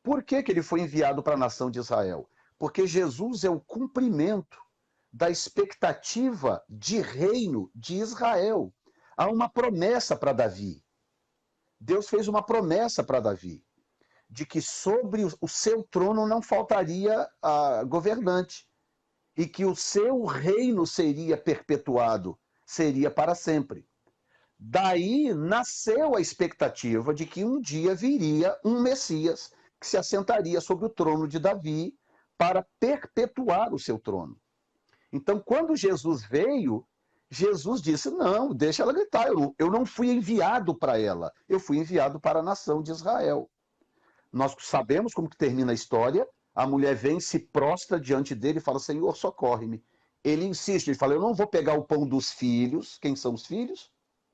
Por que ele foi enviado para a nação de Israel? Porque Jesus é o cumprimento da expectativa de reino de Israel. Há uma promessa para Davi. Deus fez uma promessa para Davi, de que sobre o seu trono não faltaria governante, e que o seu reino seria perpetuado, seria para sempre. Daí nasceu a expectativa de que um dia viria um Messias que se assentaria sobre o trono de Davi para perpetuar o seu trono. Então, quando Jesus veio, Jesus disse, não, deixa ela gritar, eu não fui enviado para ela, eu fui enviado para a nação de Israel. Nós sabemos como que termina a história, a mulher vem, se prostra diante dele e fala, Senhor, socorre-me. Ele insiste, ele fala, eu não vou pegar o pão dos filhos. Quem são os filhos?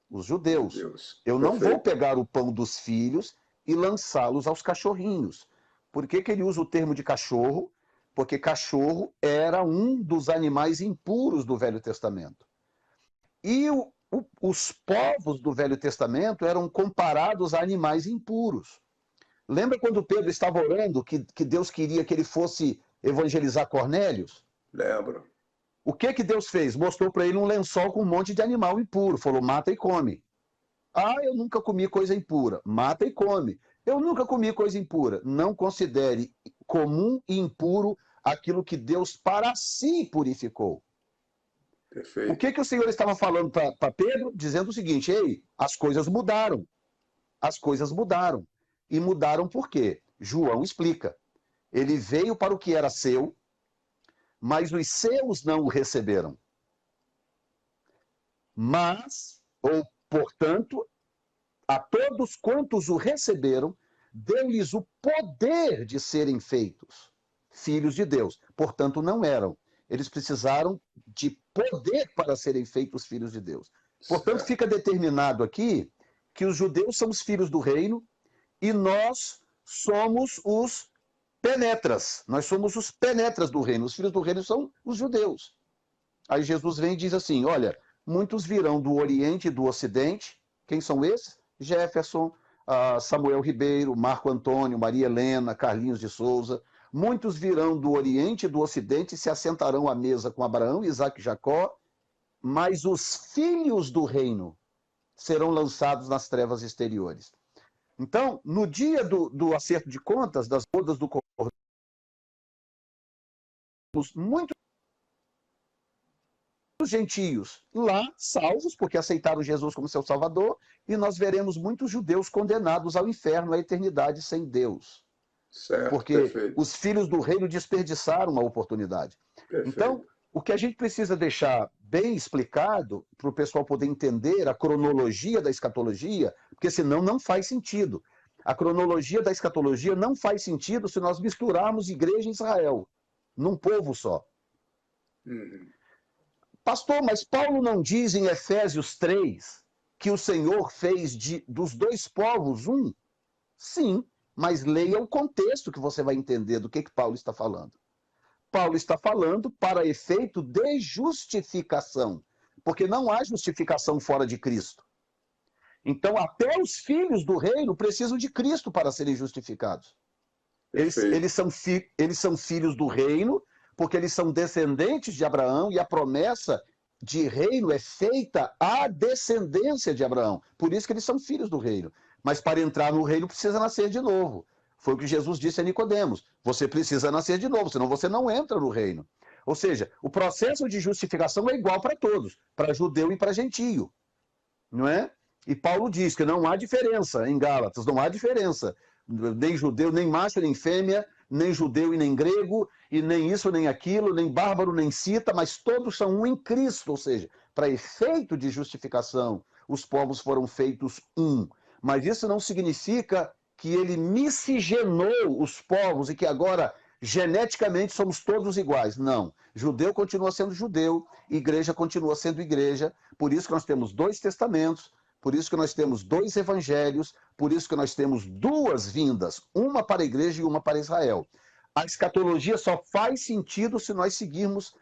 Os judeus. Eu não vou pegar o pão dos filhos e lançá-los aos cachorrinhos. Por que ele usa o termo de cachorro? Porque cachorro era um dos animais impuros do Velho Testamento. E os povos do Velho Testamento eram comparados a animais impuros. Lembra quando Pedro estava orando que Deus queria que ele fosse evangelizar Cornélios? Lembro. O que Deus fez? Mostrou para ele um lençol com um monte de animal impuro. Falou, mata e come. Ah, eu nunca comi coisa impura. Mata e come. Eu nunca comi coisa impura. Não considere comum e impuro aquilo que Deus para si purificou. Perfeito. O que o Senhor estava falando para Pedro? Dizendo o seguinte, ei, as coisas mudaram. As coisas mudaram. E mudaram por quê? João explica. Ele veio para o que era seu, mas os seus não o receberam. Mas, ou portanto, a todos quantos o receberam, deu-lhes o poder de serem feitos filhos de Deus. Portanto, não eram. Eles precisaram de poder para serem feitos filhos de Deus. Portanto, fica determinado aqui que os judeus são os filhos do reino, e nós somos os penetras. Nós somos os penetras do reino. Os filhos do reino são os judeus. Aí Jesus vem e diz assim, olha, muitos virão do Oriente e do Ocidente. Quem são esses? Jefferson, Samuel Ribeiro, Marco Antônio, Maria Helena, Carlinhos de Souza. Muitos virão do Oriente e do Ocidente e se assentarão à mesa com Abraão, Isaac e Jacó, mas os filhos do reino serão lançados nas trevas exteriores. Então, no dia do acerto de contas, das bodas do Cordeiro, muitos gentios lá, salvos, porque aceitaram Jesus como seu Salvador, e nós veremos muitos judeus condenados ao inferno, à eternidade sem Deus. Certo, porque perfeito. Os filhos do reino desperdiçaram a oportunidade. Perfeito. Então, o que a gente precisa deixar bem explicado, para o pessoal poder entender a cronologia da escatologia, porque senão não faz sentido. A cronologia da escatologia não faz sentido se nós misturarmos igreja e Israel, num povo só. Pastor, mas Paulo não diz em Efésios 3 que o Senhor fez dos dois povos um? Sim, mas leia o contexto que você vai entender do que Paulo está falando. Paulo está falando para efeito de justificação, porque não há justificação fora de Cristo. Então, até os filhos do reino precisam de Cristo para serem justificados. Eles são filhos do reino, porque eles são descendentes de Abraão, e a promessa de reino é feita à descendência de Abraão. Por isso que eles são filhos do reino. Mas para entrar no reino precisa nascer de novo. Foi o que Jesus disse a Nicodemos. Você precisa nascer de novo, senão você não entra no reino. Ou seja, o processo de justificação é igual para todos, para judeu e para gentio. Não é? E Paulo diz que não há diferença em Gálatas, não há diferença. Nem judeu, nem macho, nem fêmea, nem judeu e nem grego, e nem isso, nem aquilo, nem bárbaro, nem cita, mas todos são um em Cristo. Ou seja, para efeito de justificação, os povos foram feitos um. Mas isso não significa que ele miscigenou os povos e que agora geneticamente somos todos iguais. Não. Judeu continua sendo judeu, igreja continua sendo igreja. Por isso que nós temos 2 testamentos, por isso que nós temos 2 evangelhos, por isso que nós temos 2 vindas, uma para a igreja e uma para Israel. A escatologia só faz sentido se nós seguirmos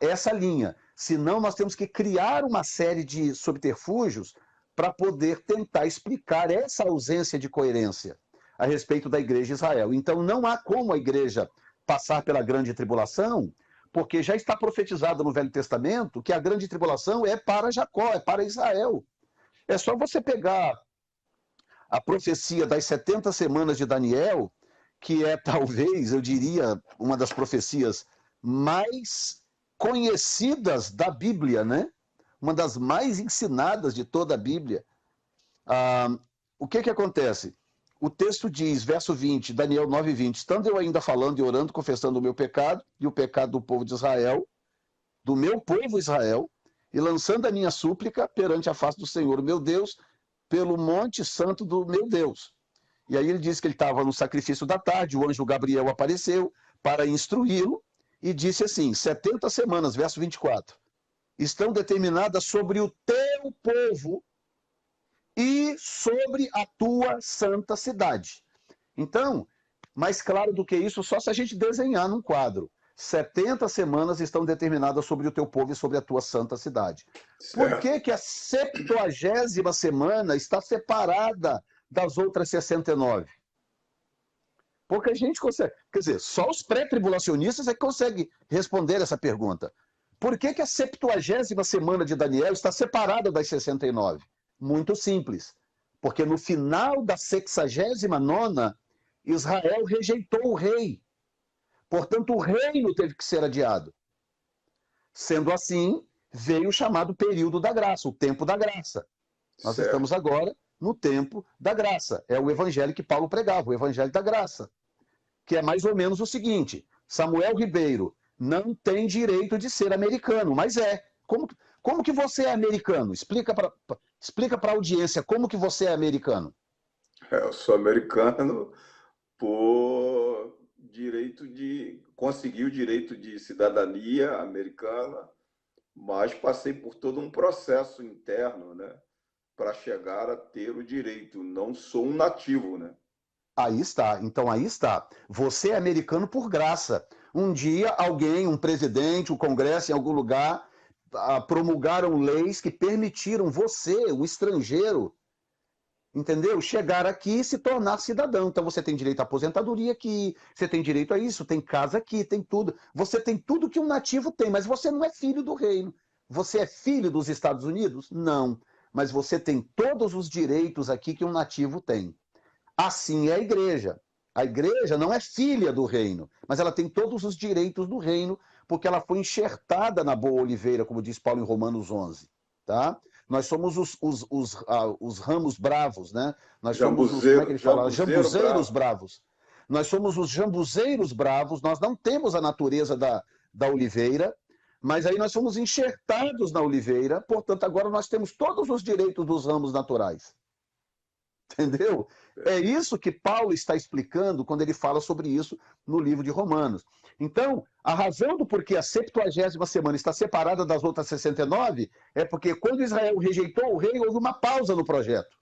essa linha. Senão nós temos que criar uma série de subterfúgios para poder tentar explicar essa ausência de coerência a respeito da igreja de Israel. Então não há como a igreja passar pela grande tribulação, porque já está profetizado no Velho Testamento que a grande tribulação é para Jacó, é para Israel. É só você pegar a profecia das 70 semanas de Daniel, que é talvez, eu diria, uma das profecias mais conhecidas da Bíblia, né? Uma das mais ensinadas de toda a Bíblia. O que acontece? O texto diz, verso 20, Daniel 9:20, estando eu ainda falando e orando, confessando o meu pecado e o pecado do povo de Israel, do meu povo Israel, e lançando a minha súplica perante a face do Senhor, meu Deus, pelo monte santo do meu Deus. E aí ele diz que ele estava no sacrifício da tarde, o anjo Gabriel apareceu para instruí-lo e disse assim, 70 semanas, verso 24, estão determinadas sobre o teu povo e sobre a tua santa cidade. Então, mais claro do que isso, só se a gente desenhar num quadro. 70 semanas estão determinadas sobre o teu povo e sobre a tua santa cidade. Por que a 70ª semana está separada das outras 69? Pouca gente consegue. Quer dizer, só os pré-tribulacionistas é que conseguem responder essa pergunta. Por que a 70ª semana de Daniel está separada das 69? Muito simples. Porque no final da 69ª, Israel rejeitou o rei. Portanto, o reino teve que ser adiado. Sendo assim, veio o chamado período da graça, o tempo da graça. Nós estamos agora no tempo da graça. É o evangelho que Paulo pregava, o evangelho da graça. Que é mais ou menos o seguinte, Samuel Ribeiro não tem direito de ser americano, mas é. Como que você é americano? Explica para a audiência como que você é americano. Eu sou americano por conseguir o direito de cidadania americana, mas passei por todo um processo interno, né, para chegar a ter o direito. Não sou um nativo, né? Aí está. Então aí está. Você é americano por graça. Um dia alguém, um presidente, um congresso em algum lugar, promulgaram leis que permitiram você, o estrangeiro, entendeu? Chegar aqui e se tornar cidadão. Então você tem direito à aposentadoria aqui, você tem direito a isso, tem casa aqui, tem tudo. Você tem tudo que um nativo tem, mas você não é filho do reino. Você é filho dos Estados Unidos? Não. Mas você tem todos os direitos aqui que um nativo tem. Assim é a igreja. A igreja não é filha do reino, mas ela tem todos os direitos do reino, porque ela foi enxertada na boa oliveira, como diz Paulo em Romanos 11. Tá? Nós somos os ramos bravos, né? Nós somos os, como é que ele fala? Jambuzeiros bravos. Nós somos os jambuzeiros bravos, nós não temos a natureza da oliveira, mas aí nós somos enxertados na oliveira, portanto agora nós temos todos os direitos dos ramos naturais. Entendeu? É isso que Paulo está explicando quando ele fala sobre isso no livro de Romanos. Então, a razão do porquê a 70ª semana está separada das outras 69 é porque quando Israel rejeitou o rei, houve uma pausa no projeto.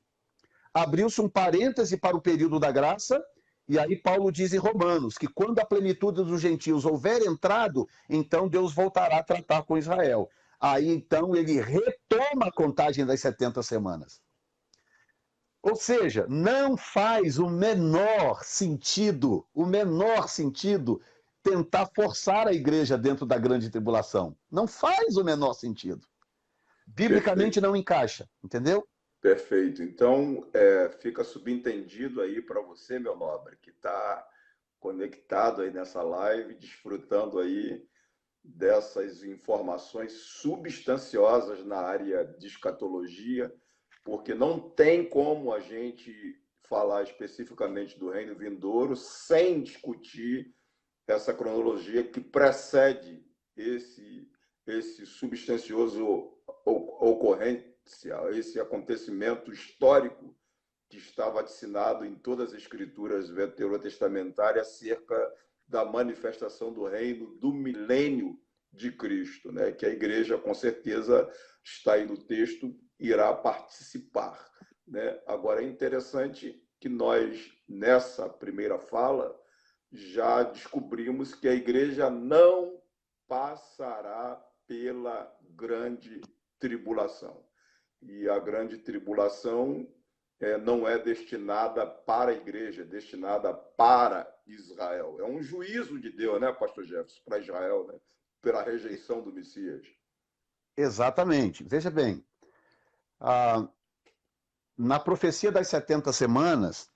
Abriu-se um parêntese para o período da graça, e aí Paulo diz em Romanos que quando a plenitude dos gentios houver entrado, então Deus voltará a tratar com Israel. Aí então ele retoma a contagem das 70 semanas. Ou seja, não faz o menor sentido tentar forçar a igreja dentro da grande tribulação. Não faz o menor sentido. Biblicamente Perfeito, não encaixa, entendeu? perfeito. Então, fica subentendido aí para você, meu nobre, que está conectado aí nessa live, desfrutando aí dessas informações substanciosas na área de escatologia, porque não tem como a gente falar especificamente do reino vindouro sem discutir essa cronologia que precede esse substancioso ocorrência, esse acontecimento histórico que está vaticinado em todas as escrituras veterotestamentárias acerca da manifestação do reino do milênio de Cristo, né? Que a igreja, com certeza, está aí no texto, irá participar. Né? Agora, é interessante que nós, nessa primeira fala, já descobrimos que a igreja não passará pela grande tribulação. E a grande tribulação não é destinada para a igreja, é destinada para Israel. É um juízo de Deus, né, pastor Jefferson, para Israel, né, pela rejeição do Messias. Exatamente. Veja bem, na profecia das 70 semanas,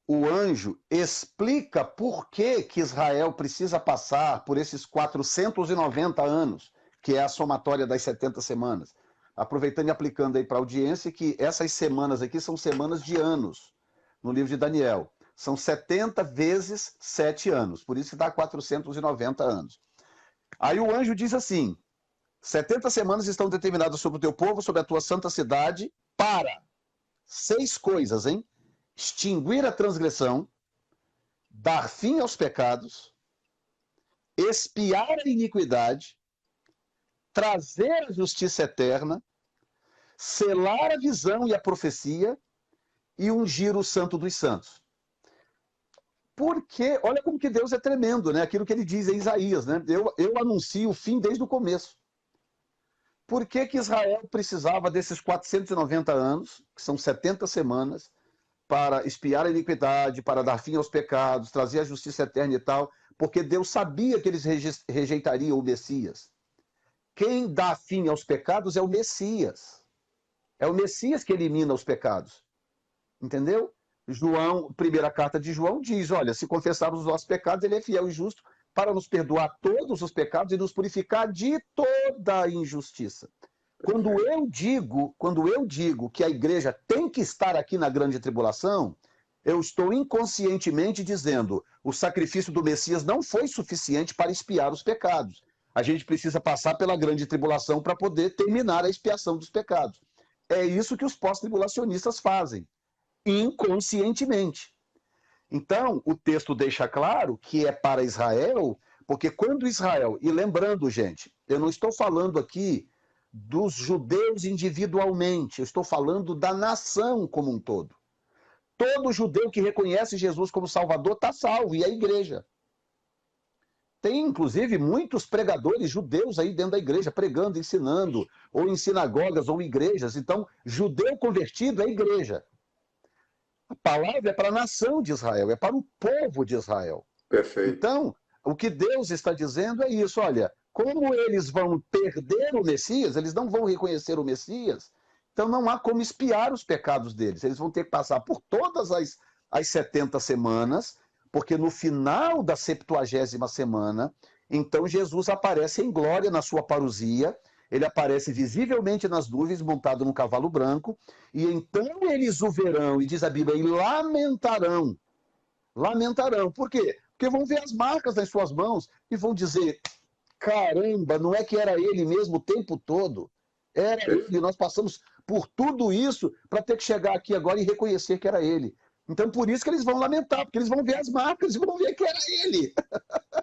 o anjo explica por que Israel precisa passar por esses 490 anos, que é a somatória das 70 semanas. Aproveitando e aplicando aí para a audiência que essas semanas aqui são semanas de anos, no livro de Daniel. São 70 vezes 7 anos, por isso que dá 490 anos. Aí o anjo diz assim, 70 semanas estão determinadas sobre o teu povo, sobre a tua santa cidade, para 6 coisas, hein? Extinguir a transgressão, dar fim aos pecados, expiar a iniquidade, trazer a justiça eterna, selar a visão e a profecia e ungir o santo dos santos. Porque, olha como que Deus é tremendo, né? Aquilo que ele diz em Isaías, né? Eu anuncio o fim desde o começo. Por que Israel precisava desses 490 anos, que são 70 semanas, para expiar a iniquidade, para dar fim aos pecados, trazer a justiça eterna e tal? Porque Deus sabia que eles rejeitariam o Messias. Quem dá fim aos pecados é o Messias. É o Messias que elimina os pecados. Entendeu? João, primeira carta de João diz, olha, se confessarmos os nossos pecados, ele é fiel e justo para nos perdoar todos os pecados e nos purificar de toda a injustiça. Quando eu digo que a igreja tem que estar aqui na grande tribulação, eu estou inconscientemente dizendo, o sacrifício do Messias não foi suficiente para expiar os pecados. A gente precisa passar pela grande tribulação para poder terminar a expiação dos pecados. É isso que os pós-tribulacionistas fazem, inconscientemente. Então, o texto deixa claro que é para Israel, porque quando Israel, e lembrando, gente, eu não estou falando aqui dos judeus individualmente, eu estou falando da nação como um todo. Todo judeu que reconhece Jesus como Salvador está salvo, e a igreja. Tem, inclusive, muitos pregadores judeus aí dentro da igreja, pregando, ensinando, ou em sinagogas, ou em igrejas. Então, judeu convertido é igreja. A palavra é para a nação de Israel, é para o povo de Israel. Perfeito. Então, o que Deus está dizendo é isso, olha, como eles vão perder o Messias, eles não vão reconhecer o Messias, então não há como expiar os pecados deles. Eles vão ter que passar por todas as 70 semanas, porque no final da 70ª semana, então Jesus aparece em glória na sua parousia, ele aparece visivelmente nas nuvens, montado num cavalo branco, e então eles o verão, e diz a Bíblia, e lamentarão. Lamentarão. Por quê? Porque vão ver as marcas nas suas mãos e vão dizer, caramba, não é que era ele mesmo o tempo todo? Era ele, nós passamos por tudo isso para ter que chegar aqui agora e reconhecer que era ele. Então, por isso que eles vão lamentar, porque eles vão ver as marcas e vão ver que era ele.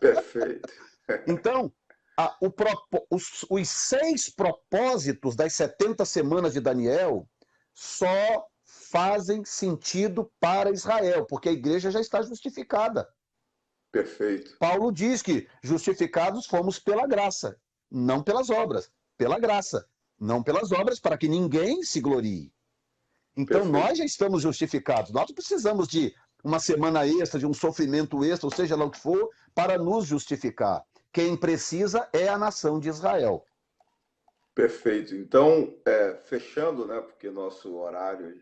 Perfeito. Então, os 6 propósitos das 70 semanas de Daniel só fazem sentido para Israel, porque a igreja já está justificada. Perfeito. Paulo diz que justificados fomos pela graça, não pelas obras. Pela graça, não pelas obras, para que ninguém se glorie. Então Perfeito. nós já estamos justificados. Nós não precisamos de uma semana extra, de um sofrimento extra, ou seja lá o que for, para nos justificar. Quem precisa é a nação de Israel. Perfeito. Então, fechando, né, porque nosso horário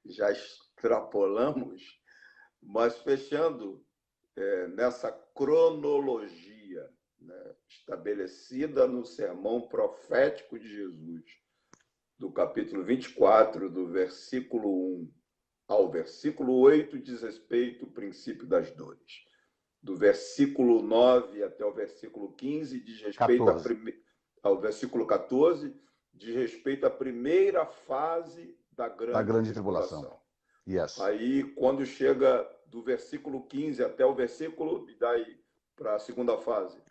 já extrapolamos, mas fechando nessa cronologia, né, estabelecida no sermão profético de Jesus, do capítulo 24, do versículo 1 ao versículo 8, diz respeito ao princípio das dores. Do versículo 9 até o versículo 15, diz respeito 14. ao versículo 14, diz respeito à primeira fase da Da grande grande tribulação. tribulação. Yes. Aí, quando chega do versículo 15 até o versículo, e daí para a segunda fase.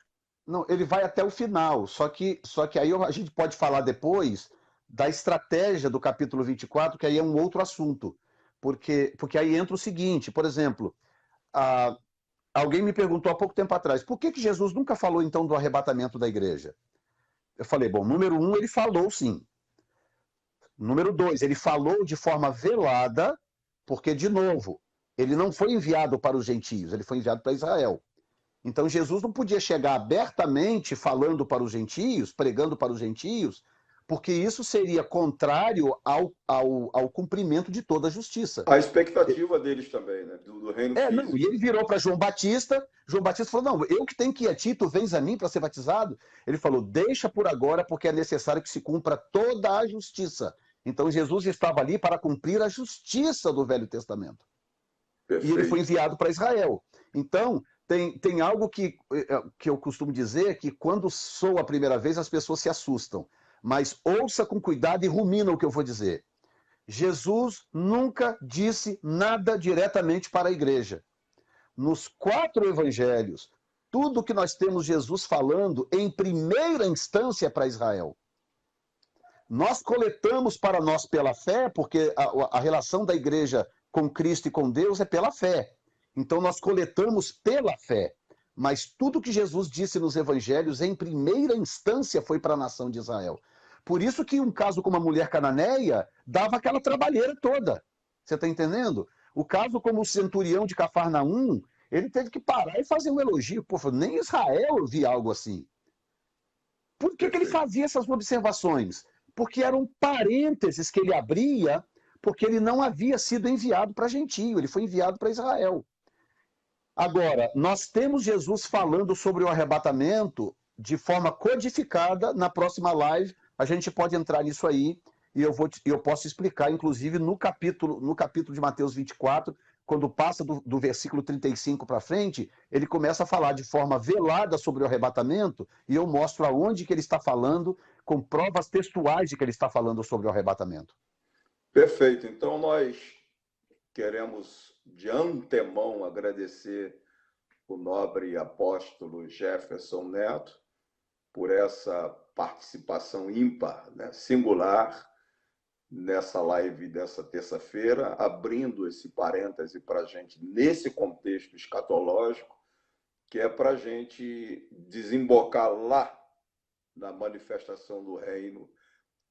Não, ele vai até o final, só que aí a gente pode falar depois da estratégia do capítulo 24, que aí é um outro assunto. Porque aí entra o seguinte, por exemplo, alguém me perguntou há pouco tempo atrás, por que Jesus nunca falou então do arrebatamento da igreja? Eu falei, bom, número 1, ele falou sim. Número 2, ele falou de forma velada, porque, de novo, ele não foi enviado para os gentios, ele foi enviado para Israel. Então Jesus não podia chegar abertamente falando para os gentios, pregando para os gentios, porque isso seria contrário ao cumprimento de toda a justiça. A expectativa deles também, né? Do reino Não, e físico. ele virou para João Batista falou, não, eu que tenho que ir a ti, tu vens a mim para ser batizado? Ele falou, deixa por agora, porque é necessário que se cumpra toda a justiça. Então Jesus estava ali para cumprir a justiça do Velho Testamento. E ele foi Perfeito. enviado para Israel. Então, tem algo que eu costumo dizer, que quando soa a primeira vez, as pessoas se assustam. Mas ouça com cuidado e rumina o que eu vou dizer. Jesus nunca disse nada diretamente para a igreja. Nos 4 evangelhos, tudo que nós temos Jesus falando em primeira instância para Israel. Nós coletamos para nós pela fé, porque a relação da igreja com Cristo e com Deus é pela fé. Então nós coletamos pela fé. Mas tudo que Jesus disse nos evangelhos, em primeira instância, foi para a nação de Israel. Por isso que um caso com uma mulher cananeia dava aquela trabalheira toda. Você está entendendo? O caso como o centurião de Cafarnaum, ele teve que parar e fazer um elogio. Pô, nem Israel eu vi algo assim. Por que ele Perfeito. fazia essas observações? Porque eram parênteses que ele abria, porque ele não havia sido enviado para gentio, ele foi enviado para Israel. Agora, nós temos Jesus falando sobre o arrebatamento de forma codificada. Na próxima live, a gente pode entrar nisso aí, e eu posso explicar, inclusive, no capítulo de Mateus 24, quando passa do versículo 35 para frente, ele começa a falar de forma velada sobre o arrebatamento, e eu mostro aonde que ele está falando, com provas textuais de que ele está falando sobre o arrebatamento. Perfeito. Então, nós queremos, de antemão, agradecer o nobre apóstolo Jefferson Neto por essa participação ímpar, né, singular, nessa live dessa terça-feira, abrindo esse parêntese para a gente, nesse contexto escatológico, que é para a gente desembocar lá na manifestação do reino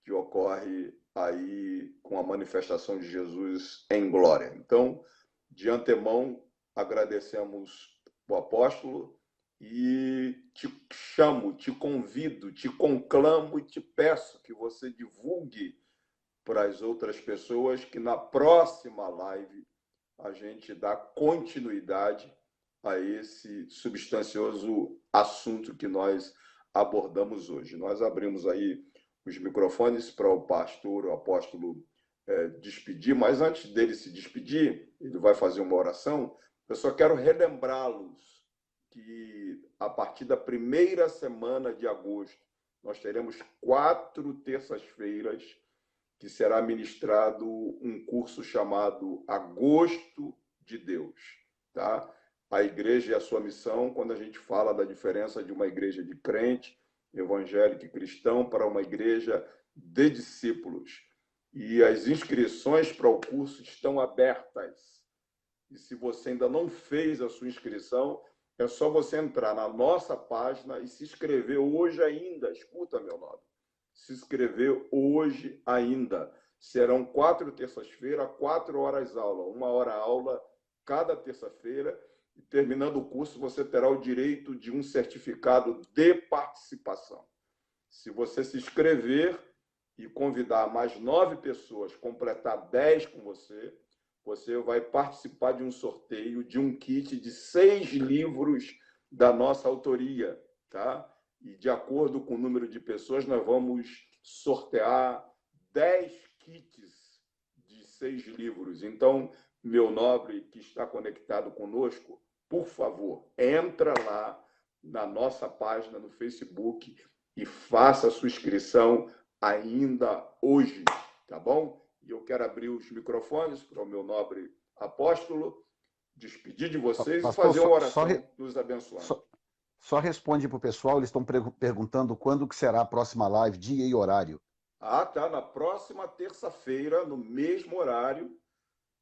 que ocorre aí com a manifestação de Jesus em glória. Então, de antemão, agradecemos o apóstolo e te chamo, te convido, te conclamo e te peço que você divulgue para as outras pessoas que na próxima live a gente dá continuidade a esse substancioso assunto que nós abordamos hoje. Nós abrimos aí os microfones para o pastor, o apóstolo, despedir, mas antes dele se despedir, ele vai fazer uma oração. Eu só quero relembrá-los que a partir da primeira semana de agosto nós teremos 4 terças-feiras que será ministrado um curso chamado Agosto de Deus, tá? A igreja e a sua missão, quando a gente fala da diferença de uma igreja de crente, evangélico e cristão para uma igreja de discípulos. E as inscrições para o curso estão abertas. E se você ainda não fez a sua inscrição, é só você entrar na nossa página e se inscrever hoje ainda. Escuta, meu nome. Se inscrever hoje ainda. serão 4 terças-feiras, 4 horas aula, 1 hora aula cada terça-feira. E terminando o curso, você terá o direito de um certificado de participação. Se você se inscrever e convidar mais 9 pessoas, completar 10 com você, você vai participar de um sorteio de um kit de 6 livros da nossa autoria, tá? E de acordo com o número de pessoas, nós vamos sortear 10 kits de 6 livros. Então, meu nobre que está conectado conosco, por favor, entra lá na nossa página no Facebook e faça a sua inscrição ainda hoje, tá bom? E eu quero abrir os microfones para o meu nobre apóstolo, despedir de vocês e Pastor, fazer uma oração nos abençoando. Só responde para o pessoal, eles estão perguntando quando que será a próxima live, dia e horário. Tá. Na próxima terça-feira, no mesmo horário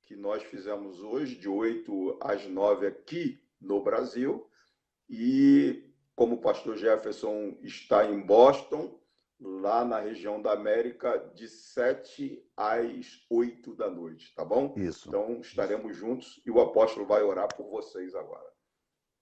que nós fizemos hoje, de 8 às 9 aqui no Brasil. E como o pastor Jefferson está em Boston, lá na região da América, de 7 às 8 da noite, tá bom? Isso. Então estaremos juntos e o apóstolo vai orar por vocês agora.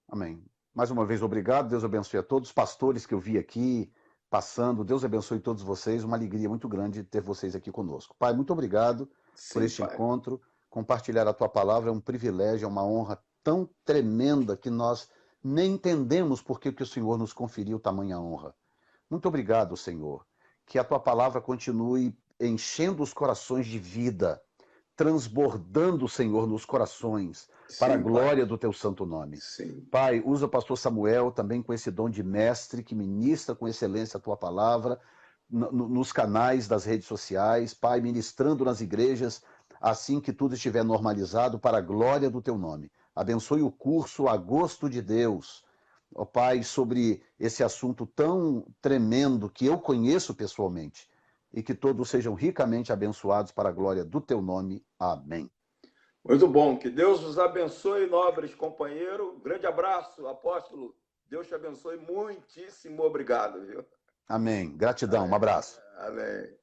Amém. Mais uma vez, obrigado. Deus abençoe a todos os pastores que eu vi aqui passando. Deus abençoe todos vocês. Uma alegria muito grande ter vocês aqui conosco. Pai, muito obrigado por este encontro. Compartilhar a tua palavra é um privilégio, é uma honra tão tremenda que nós nem entendemos por que o Senhor nos conferiu tamanha honra. Muito obrigado, Senhor. Que a tua palavra continue enchendo os corações de vida, transbordando, Senhor, nos corações, para a glória do teu santo nome. Sim. Pai, usa o pastor Samuel também com esse dom de mestre, que ministra com excelência a tua palavra, nos canais das redes sociais, Pai, ministrando nas igrejas, assim que tudo estiver normalizado, para a glória do teu nome. Abençoe o curso A Gosto de Deus, ó Pai, sobre esse assunto tão tremendo que eu conheço pessoalmente, e que todos sejam ricamente abençoados para a glória do teu nome. Amém. Muito bom. Que Deus os abençoe, nobres companheiros. Grande abraço, apóstolo. Deus te abençoe. Muitíssimo obrigado, viu? Amém. Gratidão. Um abraço. Amém.